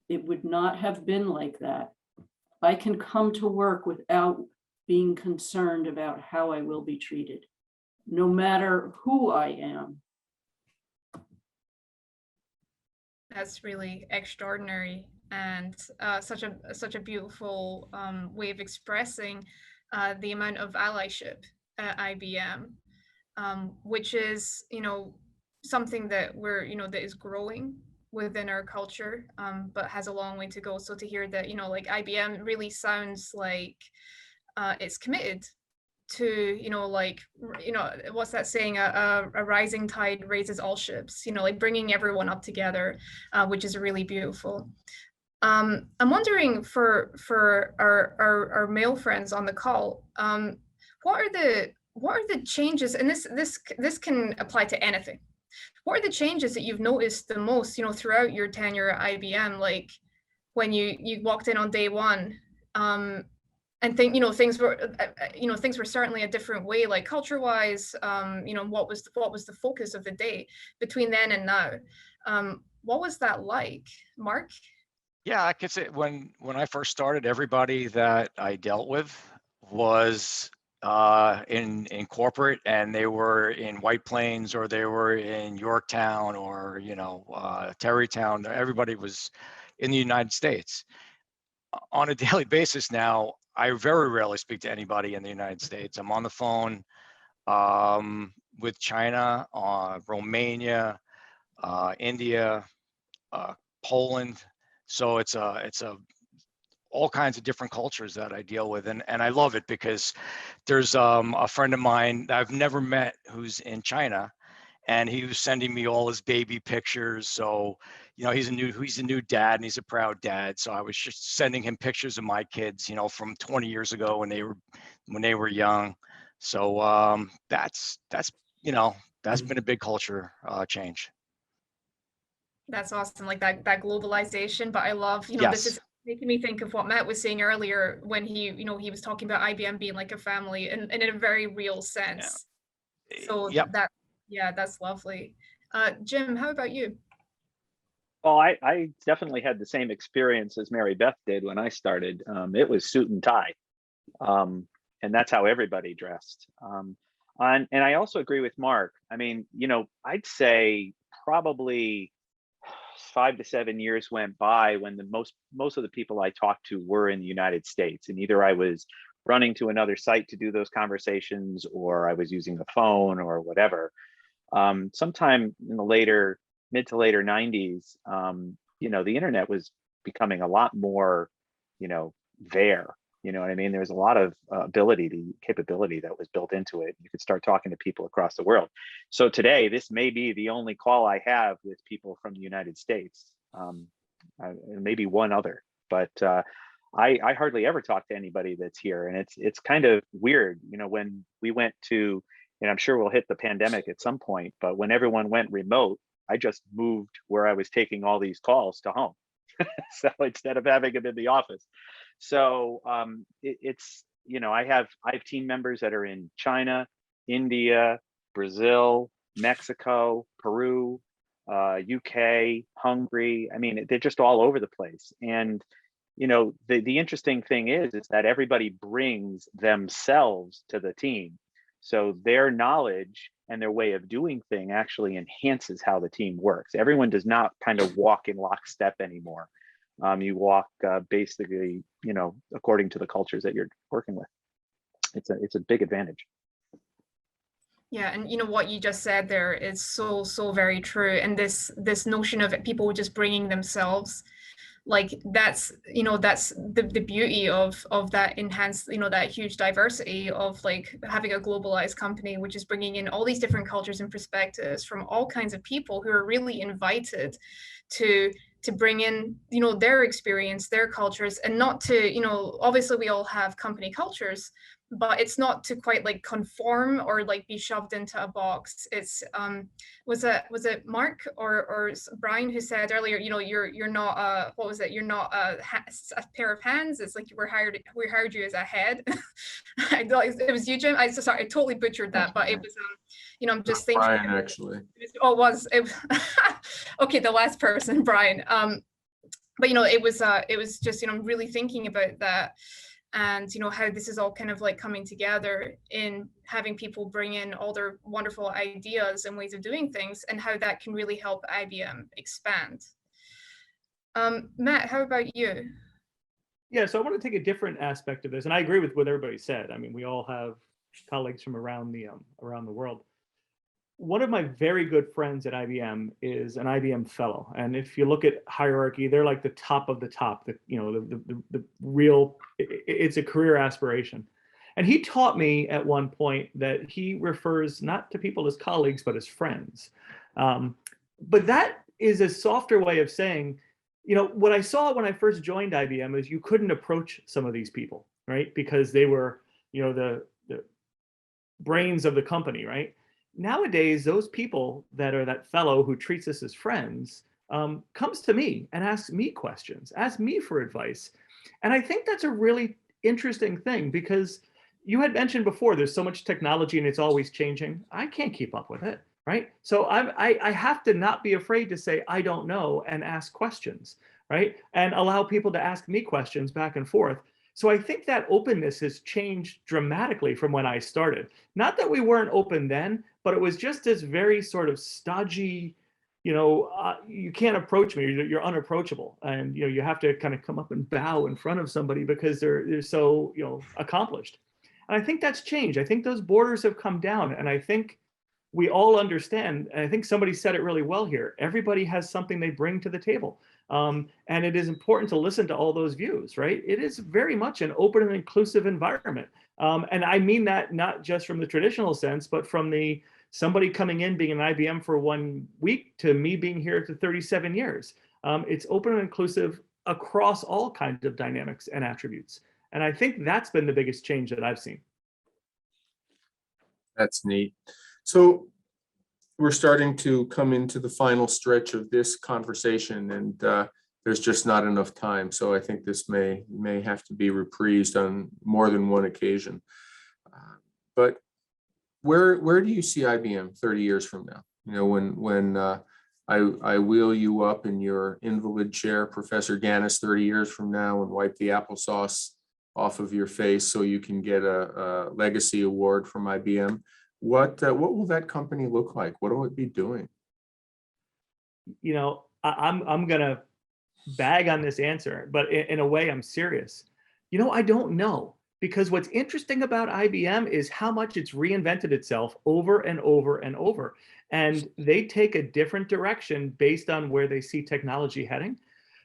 it would not have been like that. I can come to work without being concerned about how I will be treated, no matter who I am. That's really extraordinary, and such a beautiful way of expressing the amount of allyship at IBM, which is, something that that is growing within our culture, but has a long way to go. So to hear that, like IBM really sounds like it's committed to, what's that saying? A rising tide raises all ships. Like bringing everyone up together, which is really beautiful. I'm wondering for our male friends on the call, what are the changes? And this can apply to anything. What are the changes that you've noticed the most, throughout your tenure at IBM? Like when you walked in on day one, and think, things were certainly a different way, like culture wise, what was the focus of the day between then and now? What was that like, Mark? Yeah, I could say when I first started, everybody that I dealt with was in corporate, and they were in White Plains, or they were in Yorktown, or Terrytown. Everybody was in the United States. On a daily basis now, I very rarely speak to anybody in the United States. I'm on the phone with China, Romania, India, Poland. So it's all kinds of different cultures that I deal with, and I love it because there's a friend of mine that I've never met who's in China, and he was sending me all his baby pictures. So he's a new dad, and he's a proud dad. So I was just sending him pictures of my kids, from 20 years ago when they were young. So that's been a big culture change. That's awesome, like that globalization. But I love, Yes. This is making me think of what Matt was saying earlier when he was talking about IBM being like a family, and in a very real sense. Yeah. So yep. That's lovely. Jim, how about you? Well, I definitely had the same experience as Mary Beth did when I started. It was suit and tie, and that's how everybody dressed. And I also agree with Mark. I mean, I'd say probably 5 to 7 years went by when the most of the people I talked to were in the United States, and either I was running to another site to do those conversations, or I was using the phone or whatever. Sometime in the mid to later 90s, the internet was becoming a lot more, there. You know what I mean? There was a lot of capability that was built into it. You could start talking to people across the world. So today, this may be the only call I have with people from the United States, and maybe one other. But I hardly ever talk to anybody that's here, and it's kind of weird. When we went to, and I'm sure we'll hit the pandemic at some point, but when everyone went remote, I just moved where I was taking all these calls to home. So instead of having them in the office. So I have team members that are in China, India, Brazil, Mexico, Peru, UK, Hungary. I mean, they're just all over the place. And the interesting thing is that everybody brings themselves to the team. So their knowledge and their way of doing things actually enhances how the team works. Everyone does not kind of walk in lockstep anymore. You walk basically, according to the cultures that you're working with. It's a big advantage. Yeah, and what you just said there is so very true. And this notion of people just bringing themselves, like that's the beauty of that enhanced, that huge diversity of like having a globalized company, which is bringing in all these different cultures and perspectives from all kinds of people who are really invited to bring in, their experience, their cultures, and not to, obviously we all have company cultures, but it's not to quite like conform or like be shoved into a box. It's was it Mark or Brian who said earlier, you're not what was it? You're not a pair of hands. It's like we hired you as a head. It was you, Jim. Sorry, I totally butchered that, but it was I'm just thinking. Brian, actually. It was okay. The last person, Brian. But it was just really thinking about that. And how this is all kind of like coming together in having people bring in all their wonderful ideas and ways of doing things, and how that can really help IBM expand. Matt, how about you? Yeah, so I want to take a different aspect of this, and I agree with what everybody said. I mean, we all have colleagues from around the world. One of my very good friends at IBM is an IBM fellow, and if you look at hierarchy, they're like the top of the top. The real, it's a career aspiration. And he taught me at one point that he refers not to people as colleagues, but as friends. But that is a softer way of saying, what I saw when I first joined IBM is you couldn't approach some of these people, right? Because they were, the brains of the company, right? Nowadays, those people that are that fellow who treats us as friends comes to me and asks me questions, asks me for advice. And I think that's a really interesting thing, because you had mentioned before, there's so much technology and it's always changing. I can't keep up with it, right? So I have to not be afraid to say, I don't know, and ask questions, right? And allow people to ask me questions back and forth. So I think that openness has changed dramatically from when I started. Not that we weren't open then, but it was just this very sort of stodgy, you can't approach me, you're unapproachable. And, you have to kind of come up and bow in front of somebody because they're so, accomplished. And I think that's changed. I think those borders have come down. And I think we all understand, and I think somebody said it really well here, everybody has something they bring to the table. And it is important to listen to all those views, right? It is very much an open and inclusive environment. And I mean that not just from the traditional sense, but from somebody coming in, being an IBM for 1 week to me being here for 37 years. It's open and inclusive across all kinds of dynamics and attributes. And I think that's been the biggest change that I've seen. That's neat. So we're starting to come into the final stretch of this conversation, and there's just not enough time. So I think this may have to be reprised on more than one occasion. But where do you see IBM 30 years from now? When I wheel you up in your invalid chair, Professor Gannis, 30 years from now, and wipe the applesauce off of your face so you can get a legacy award from IBM. What will that company look like? What will it be doing? I'm gonna bag on this answer, but in a way I'm serious. I don't know, because what's interesting about IBM is how much it's reinvented itself over and over and over. And they take a different direction based on where they see technology heading.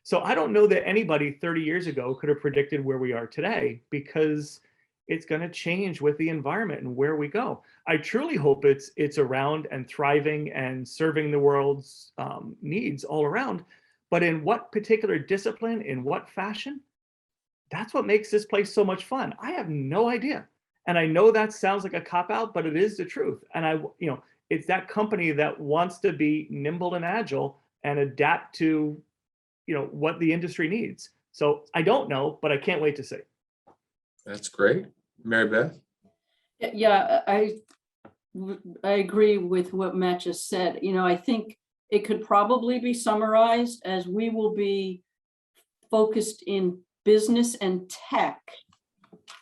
So I don't know that anybody 30 years ago could have predicted where we are today, because it's going to change with the environment and where we go. I truly hope it's around and thriving and serving the world's needs all around. But in what particular discipline, in what fashion, that's what makes this place so much fun. I have no idea. And I know that sounds like a cop-out, but it is the truth. And it's that company that wants to be nimble and agile and adapt to, what the industry needs. So I don't know, but I can't wait to see. That's great. Mary Beth? Yeah, I agree with what Matt just said. I think it could probably be summarized as we will be focused in business and tech,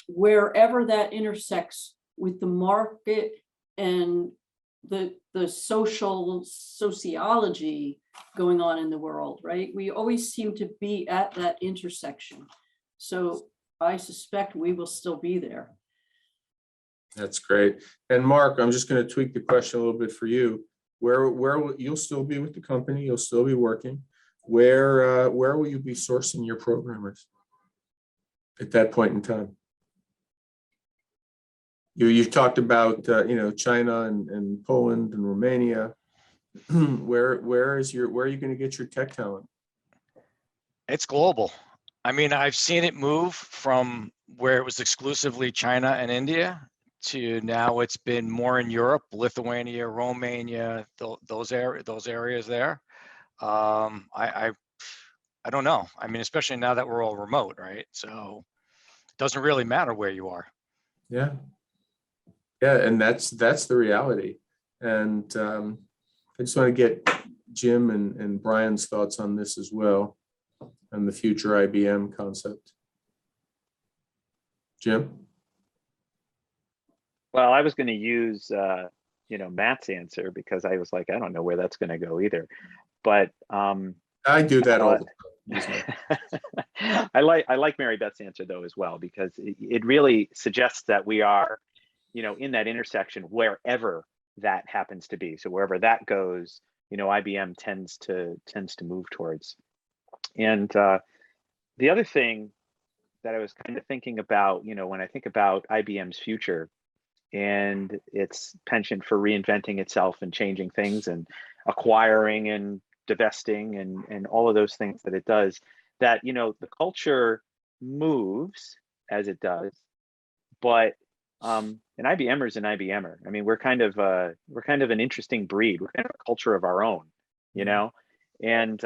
wherever that intersects with the market and the sociology going on in the world, right? We always seem to be at that intersection. So I suspect we will still be there. That's great. And Mark, I'm just going to tweak the question a little bit for you. Where will you'll still be with the company? You'll still be working. Where will you be sourcing your programmers at that point in time? You've talked about China and Poland and Romania. Where are you going to get your tech talent? It's global. I mean, I've seen it move from where it was exclusively China and India to now it's been more in Europe, Lithuania, Romania, those areas there. I don't know. I mean, especially now that we're all remote, right? So it doesn't really matter where you are. Yeah, and that's the reality. And I just want to get Jim and Brian's thoughts on this as well, and the future IBM concept. Jim? Well, I was going to use, Matt's answer, because I was like, I don't know where that's going to go either. But I do that all the time. I like Mary Beth's answer though as well, because it really suggests that we are, in that intersection wherever that happens to be. So wherever that goes, IBM tends to move towards. And the other thing that I was kind of thinking about, when I think about IBM's future and its penchant for reinventing itself and changing things and acquiring and divesting and all of those things that it does, that the culture moves as it does, but an IBMer is an IBMer. I mean, we're kind of an interesting breed. We're kind of a culture of our own, and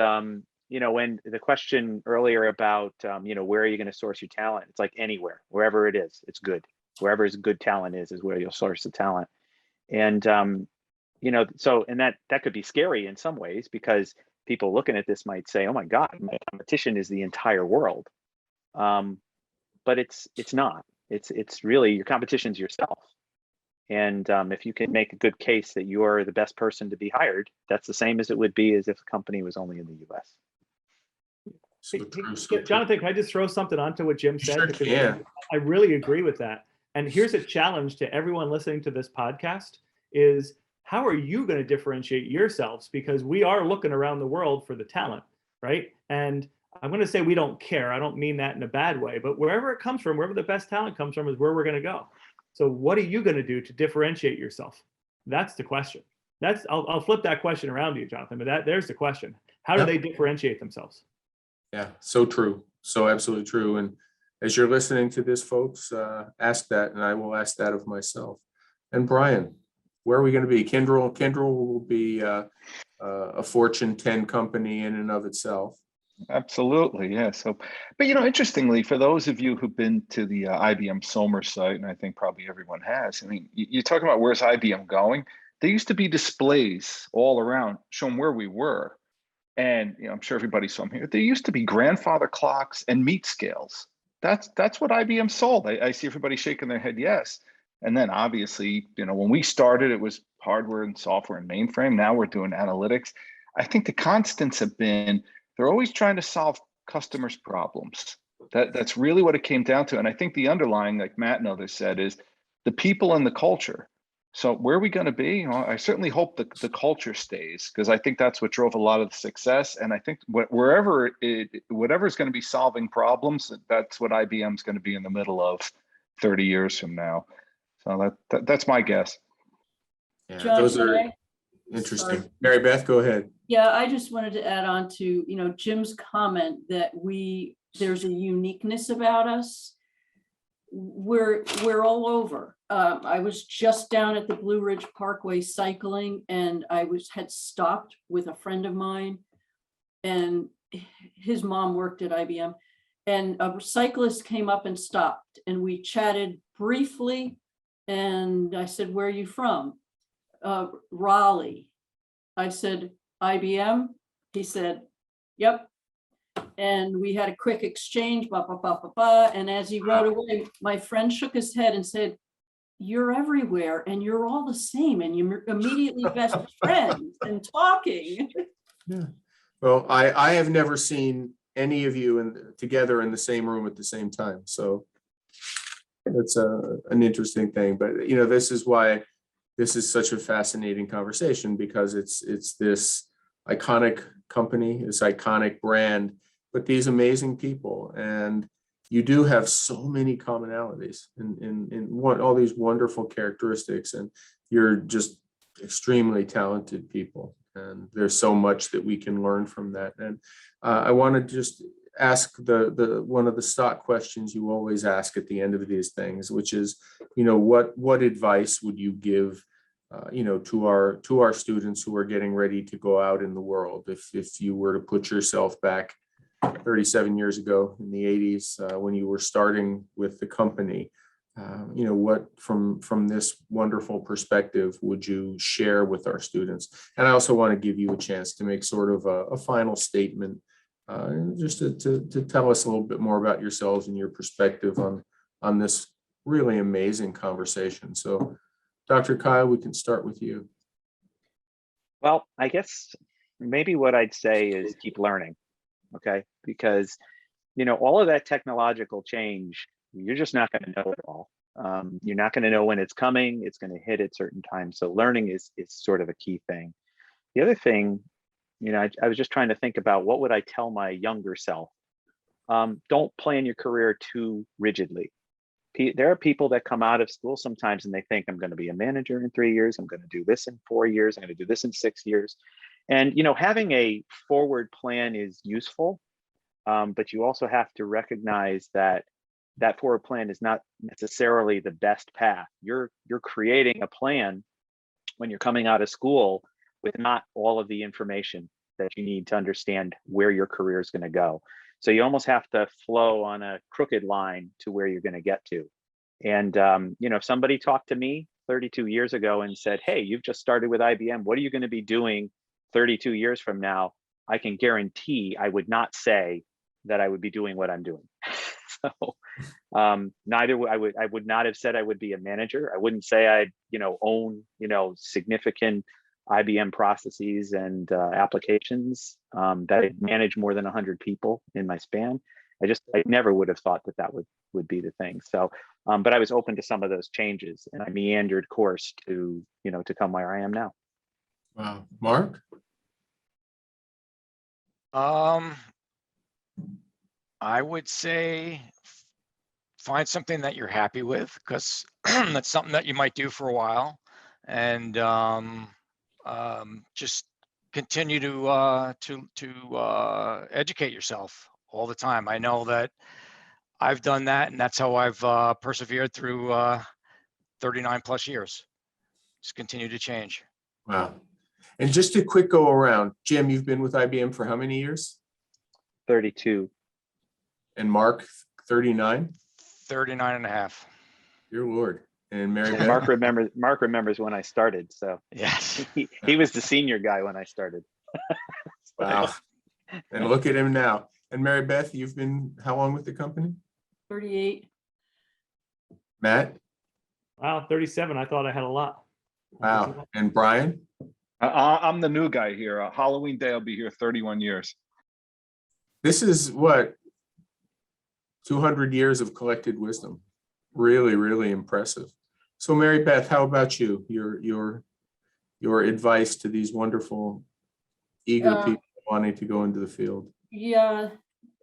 when the question earlier about where are you going to source your talent, it's like anywhere, wherever it is, it's good. Wherever is good talent is where you'll source the talent. And so that could be scary in some ways, because people looking at this might say, oh my God, my competition is the entire world. But it's not. It's really your competition's yourself. And if you can make a good case that you are the best person to be hired, that's the same as it would be as if the company was only in the US. So true. Jonathan, can I just throw something onto what Jim said? Sure, Because yeah. I really agree with that. And here's a challenge to everyone listening to this podcast is, how are you going to differentiate yourselves? Because we are looking around the world for the talent, right? And I'm going to say we don't care. I don't mean that in a bad way, but wherever it comes from, wherever the best talent comes from is where we're going to go. So what are you going to do to differentiate yourself? That's the question. I'll flip that question around to you, Jonathan, but there's the question. How do they differentiate themselves? Yeah, so true. So absolutely true. And as you're listening to this, folks, ask that, and I will ask that of myself. And Brian, where are we going to be? Kyndryl will be a Fortune 10 company in and of itself. Absolutely, yeah. So, but interestingly, for those of you who've been to the IBM Somer site, and I think probably everyone has, I mean, you're talking about where's IBM going? There used to be displays all around showing where we were. And I'm sure everybody saw them here. There used to be grandfather clocks and meat scales. That's what IBM sold. I see everybody shaking their head yes. And then obviously, when we started, it was hardware and software and mainframe. Now we're doing analytics. I think the constants have been, they're always trying to solve customers' problems. That's really what it came down to. And I think the underlying, like Matt and others said, is the people and the culture. So where are we going to be? Well, I certainly hope that the culture stays, because I think that's what drove a lot of the success. And I think whatever is going to be solving problems, that's what IBM is going to be in the middle of 30 years from now. So that's my guess. Yeah, John, those can are I- interesting. Sorry. Mary Beth, go ahead. Yeah, I just wanted to add on to, Jim's comment that there's a uniqueness about us. We're all over. I was just down at the Blue Ridge Parkway cycling, and I had stopped with a friend of mine, and his mom worked at IBM, and a cyclist came up and stopped, and we chatted briefly. And I said, "Where are you from?" "Raleigh." I said, "IBM?" He said, "Yep." And we had a quick exchange, blah, blah, blah, blah, blah. And as he rode away, my friend shook his head and said, "You're everywhere and you're all the same." And you're immediately best friends and talking. Yeah. Well, I have never seen any of you together in the same room at the same time. So that's an interesting thing. But, this is why this is such a fascinating conversation, because it's this iconic company, this iconic brand, but these amazing people. And you do have so many commonalities in all these wonderful characteristics, and you're just extremely talented people. And there's so much that we can learn from that. And I want to just ask the one of the stock questions you always ask at the end of these things, which is, what advice would you give, to our students who are getting ready to go out in the world? If you were to put yourself back 37 years ago in the 80s, when you were starting with the company, what from this wonderful perspective would you share with our students? And I also want to give you a chance to make sort of a final statement, just to tell us a little bit more about yourselves and your perspective on this really amazing conversation. So, Dr. Kyle, we can start with you. Well, I guess maybe what I'd say is keep learning, okay? Because, all of that technological change, you're just not going to know it all. You're not going to know when it's coming. It's going to hit at certain times. So learning is sort of a key thing. The other thing, I was just trying to think about what would I tell my younger self? Don't plan your career too rigidly. There are people that come out of school sometimes and they think, I'm going to be a manager in 3 years. I'm going to do this in 4 years. I'm going to do this in 6 years. And, having a forward plan is useful, but you also have to recognize that forward plan is not necessarily the best path. You're creating a plan when you're coming out of school with not all of the information that you need to understand where your career is going to go. So you almost have to flow on a crooked line to where you're going to get to. And, if somebody talked to me 32 years ago and said, "Hey, you've just started with IBM. What are you going to be doing 32 years from now?" I can guarantee I would not say that I would be doing what I'm doing. So I would not have said I would be a manager. I wouldn't say I'd, own, significant IBM processes and applications, that I'd manage more than 100 people in my span. I never would have thought that would be the thing. So, but I was open to some of those changes, and I meandered course to come where I am now. Wow. Mark? I would say find something that you're happy with, because that's something that you might do for a while, and just continue to educate yourself all the time. I know that I've done that, and that's how I've persevered through 39 plus years. Just continue to change. Wow. And just a quick go around. Jim, you've been with IBM for how many years? 32. And Mark, 39? 39 and a half. Dear Lord. And Mary Beth? Mark remembers when I started. So Yes. he was the senior guy when I started. Wow. And look at him now. And Mary Beth, you've been how long with the company? 38. Matt? Wow, 37. I thought I had a lot. Wow. And Brian? I'm the new guy here. Halloween Day, I'll be here 31 years. This is what? 200 years of collected wisdom. Really, really impressive. So Mary Beth, how about you? Your advice to these wonderful, eager people wanting to go into the field? Yeah,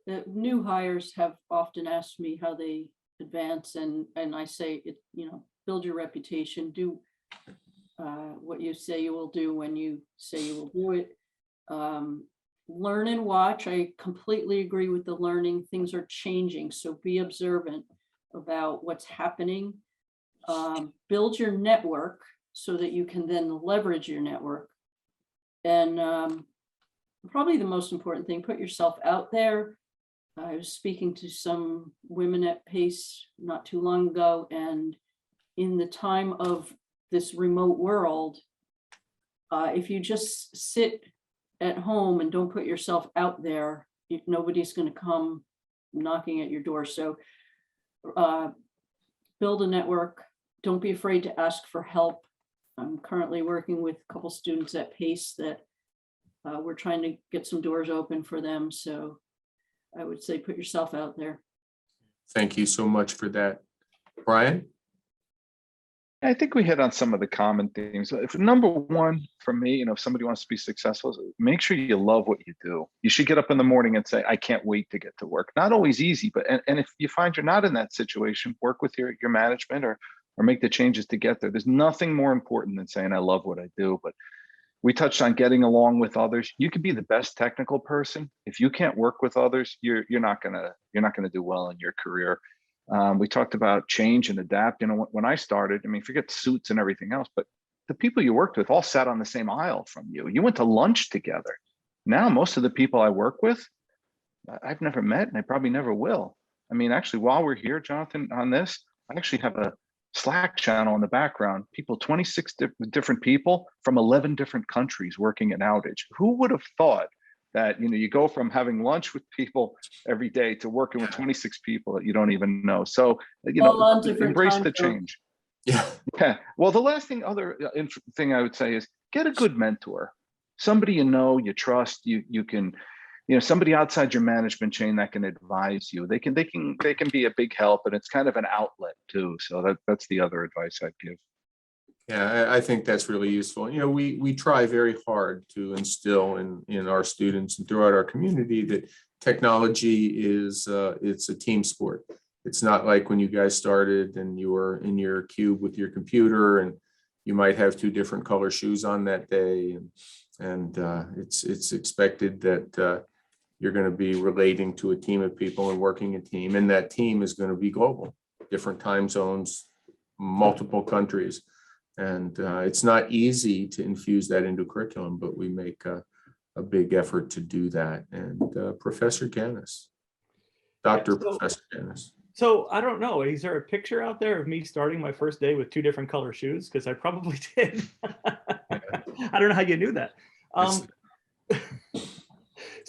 the new hires have often asked me how they advance, and I say, build your reputation, do what you say you will do when you say you will do it. Learn and watch. I completely agree with the learning. Things are changing, so be observant about what's happening. Build your network so that you can then leverage your network. And probably the most important thing, put yourself out there. I was speaking to some women at PACE not too long ago, and in the time of this remote world, if you just sit at home and don't put yourself out there, nobody's going to come knocking at your door. So build a network. Don't be afraid to ask for help. I'm currently working with a couple students at PACE that we're trying to get some doors open for them. So I would say put yourself out there. Thank you so much for that. Brian? I think we hit on some of the common themes. If number one for me, if somebody wants to be successful, make sure you love what you do. You should get up in the morning and say, I can't wait to get to work. Not always easy, but and if you find you're not in that situation, work with your management or make the changes to get there. There's nothing more important than saying I love what I do. But we touched on getting along with others. You could be the best technical person. If you can't work with others, you're not gonna do well in your career. We talked about change and adapt. When I started, forget suits and everything else, but the people you worked with all sat on the same aisle from you. You went to lunch together. Now, most of the people I work with, I've never met, and I probably never will. Actually, while we're here, Jonathan, on this, I actually have a Slack channel in the background. 26 different people from 11 different countries working an outage. Who would have thought that you go from having lunch with people every day to working with 26 people that you don't even know? So embrace the change. Yeah. Well, the last thing, thing I would say is get a good mentor, somebody you trust. You can, somebody outside your management chain that can advise you. They can be a big help, and it's kind of an outlet too. So that's the other advice I'd give. Yeah, I think that's really useful. We try very hard to instill in our students and throughout our community that technology is it's a team sport. It's not like when you guys started and you were in your cube with your computer and you might have 2 different color shoes on that day, and it's expected that you're going to be relating to a team of people and working a team, and that team is going to be global, different time zones, multiple countries. And it's not easy to infuse that into curriculum, but we make a big effort to do that. And Professor Ganis, Professor Ganis. So I don't know, is there a picture out there of me starting my first day with 2 different color shoes? Because I probably did. I don't know how you knew that.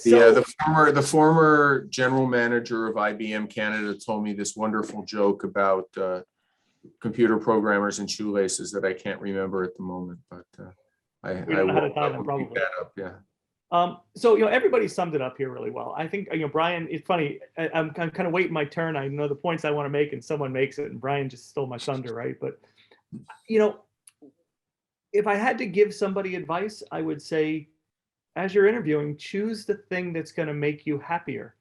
The former general manager of IBM Canada told me this wonderful joke about computer programmers and shoelaces that I can't remember at the moment, but I don't know how to tie them, will probably. pick that up. Yeah. So everybody summed it up here really well. I think Brian, it's funny. I'm kind of waiting my turn. I know the points I want to make, and someone makes it, and Brian just stole my thunder, right? But if I had to give somebody advice, I would say, as you're interviewing, choose the thing that's going to make you happier.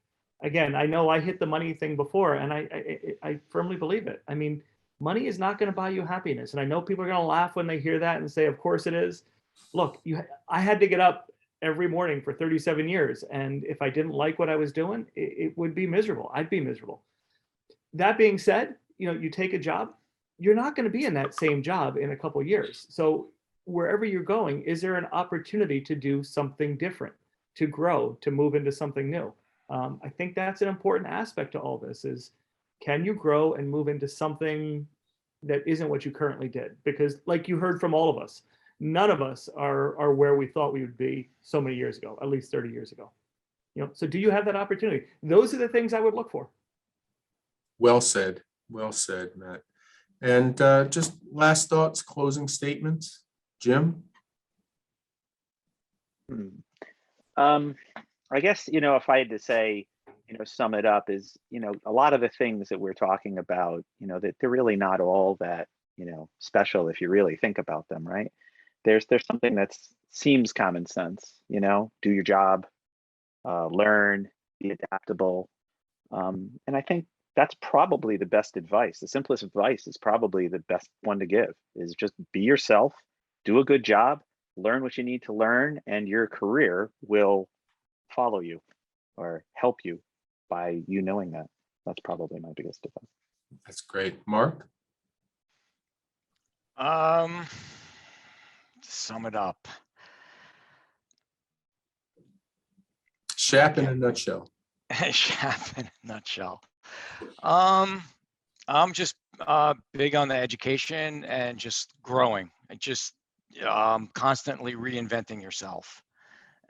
Again, I know I hit the money thing before, and I firmly believe it. Money is not going to buy you happiness, and I know people are going to laugh when they hear that and say, "Of course it is." Look, I had to get up every morning for 37 years. And if I didn't like what I was doing, it would be miserable. I'd be miserable. That being said, you take a job, you're not going to be in that same job in a couple of years. So wherever you're going, is there an opportunity to do something different, to grow, to move into something new? I think that's an important aspect to all this is, can you grow and move into something that isn't what you currently did? Because like you heard from all of us, none of us are where we thought we would be so many years ago, at least 30 years ago. So do you have that opportunity? Those are the things I would look for. Well said, Matt. And just last thoughts, closing statements, Jim? I guess, if I had to say, sum it up is, a lot of the things that we're talking about, that they're really not all that, special if you really think about them, right? There's something that seems common sense, do your job, learn, be adaptable. And I think that's probably the best advice. The simplest advice is probably the best one to give, is just be yourself, do a good job, learn what you need to learn, and your career will follow you or help you by you knowing that. That's probably my biggest advice. That's great. Mark? To sum it up. Shap in a nutshell. Shap in a nutshell. I'm just big on the education and just growing and just constantly reinventing yourself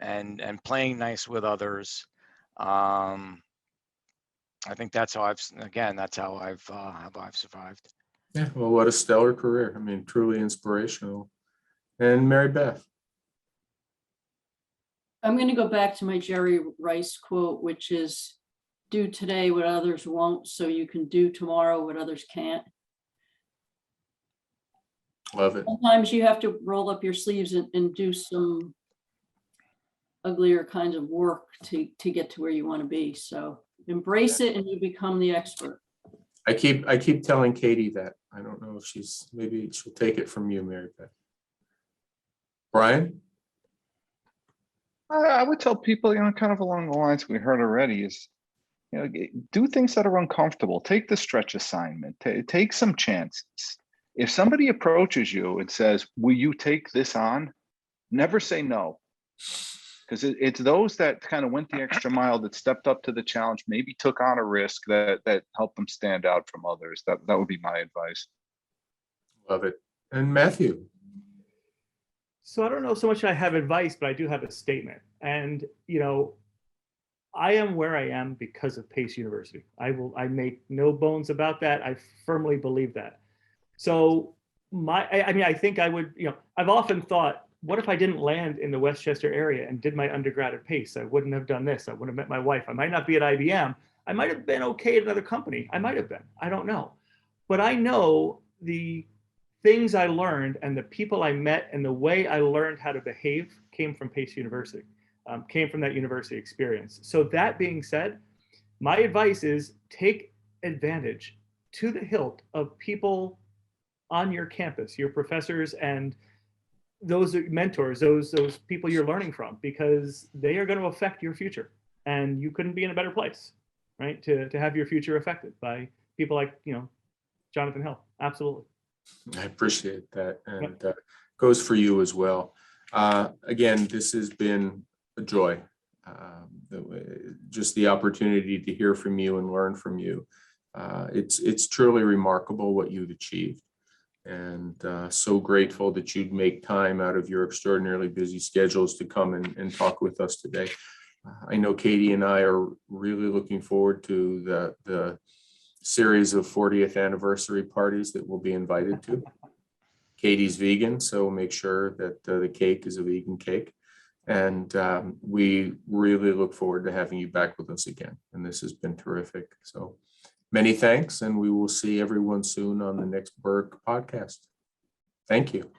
and playing nice with others. I think that's how I've survived. Yeah, well, what a stellar career. I mean, truly inspirational. And Mary Beth? I'm going to go back to my Jerry Rice quote, which is, do today what others won't, so you can do tomorrow what others can't. Love it. Sometimes you have to roll up your sleeves and do some uglier kinds of work to get to where you want to be. So embrace it and you become the expert. I keep telling Katie that. I don't know if maybe she'll take it from you, Mary Beth. Brian? I would tell people, kind of along the lines we heard already is, do things that are uncomfortable. Take the stretch assignment. Take some chances. If somebody approaches you and says, will you take this on? Never say no. Because it's those that kind of went the extra mile, that stepped up to the challenge, maybe took on a risk that helped them stand out from others. That would be my advice. Love it. And Matthew? So I don't know so much I have advice, but I do have a statement. And, I am where I am because of Pace University. I make no bones about that. I firmly believe that. So I think I would, I've often thought, what if I didn't land in the Westchester area and did my undergrad at Pace? I wouldn't have done this. I wouldn't have met my wife. I might not be at IBM. I might have been okay at another company. I might have been. I don't know. But I know the things I learned and the people I met and the way I learned how to behave came from Pace University, came from that university experience. So that being said, my advice is take advantage to the hilt of people on your campus, your professors and those mentors, those people you're learning from, because they are going to affect your future, and you couldn't be in a better place, right? To have your future affected by people like, Jonathan Hill. Absolutely. I appreciate that. And goes for you as well. Again, this has been a joy. Just the opportunity to hear from you and learn from you. It's truly remarkable what you've achieved. And so grateful that you'd make time out of your extraordinarily busy schedules to come and talk with us today. I know Katie and I are really looking forward to the series of 40th anniversary parties that we'll be invited to. Katie's vegan, so make sure that the cake is a vegan cake. And we really look forward to having you back with us again. And this has been terrific. So many thanks, and we will see everyone soon on the next Berg podcast. Thank you.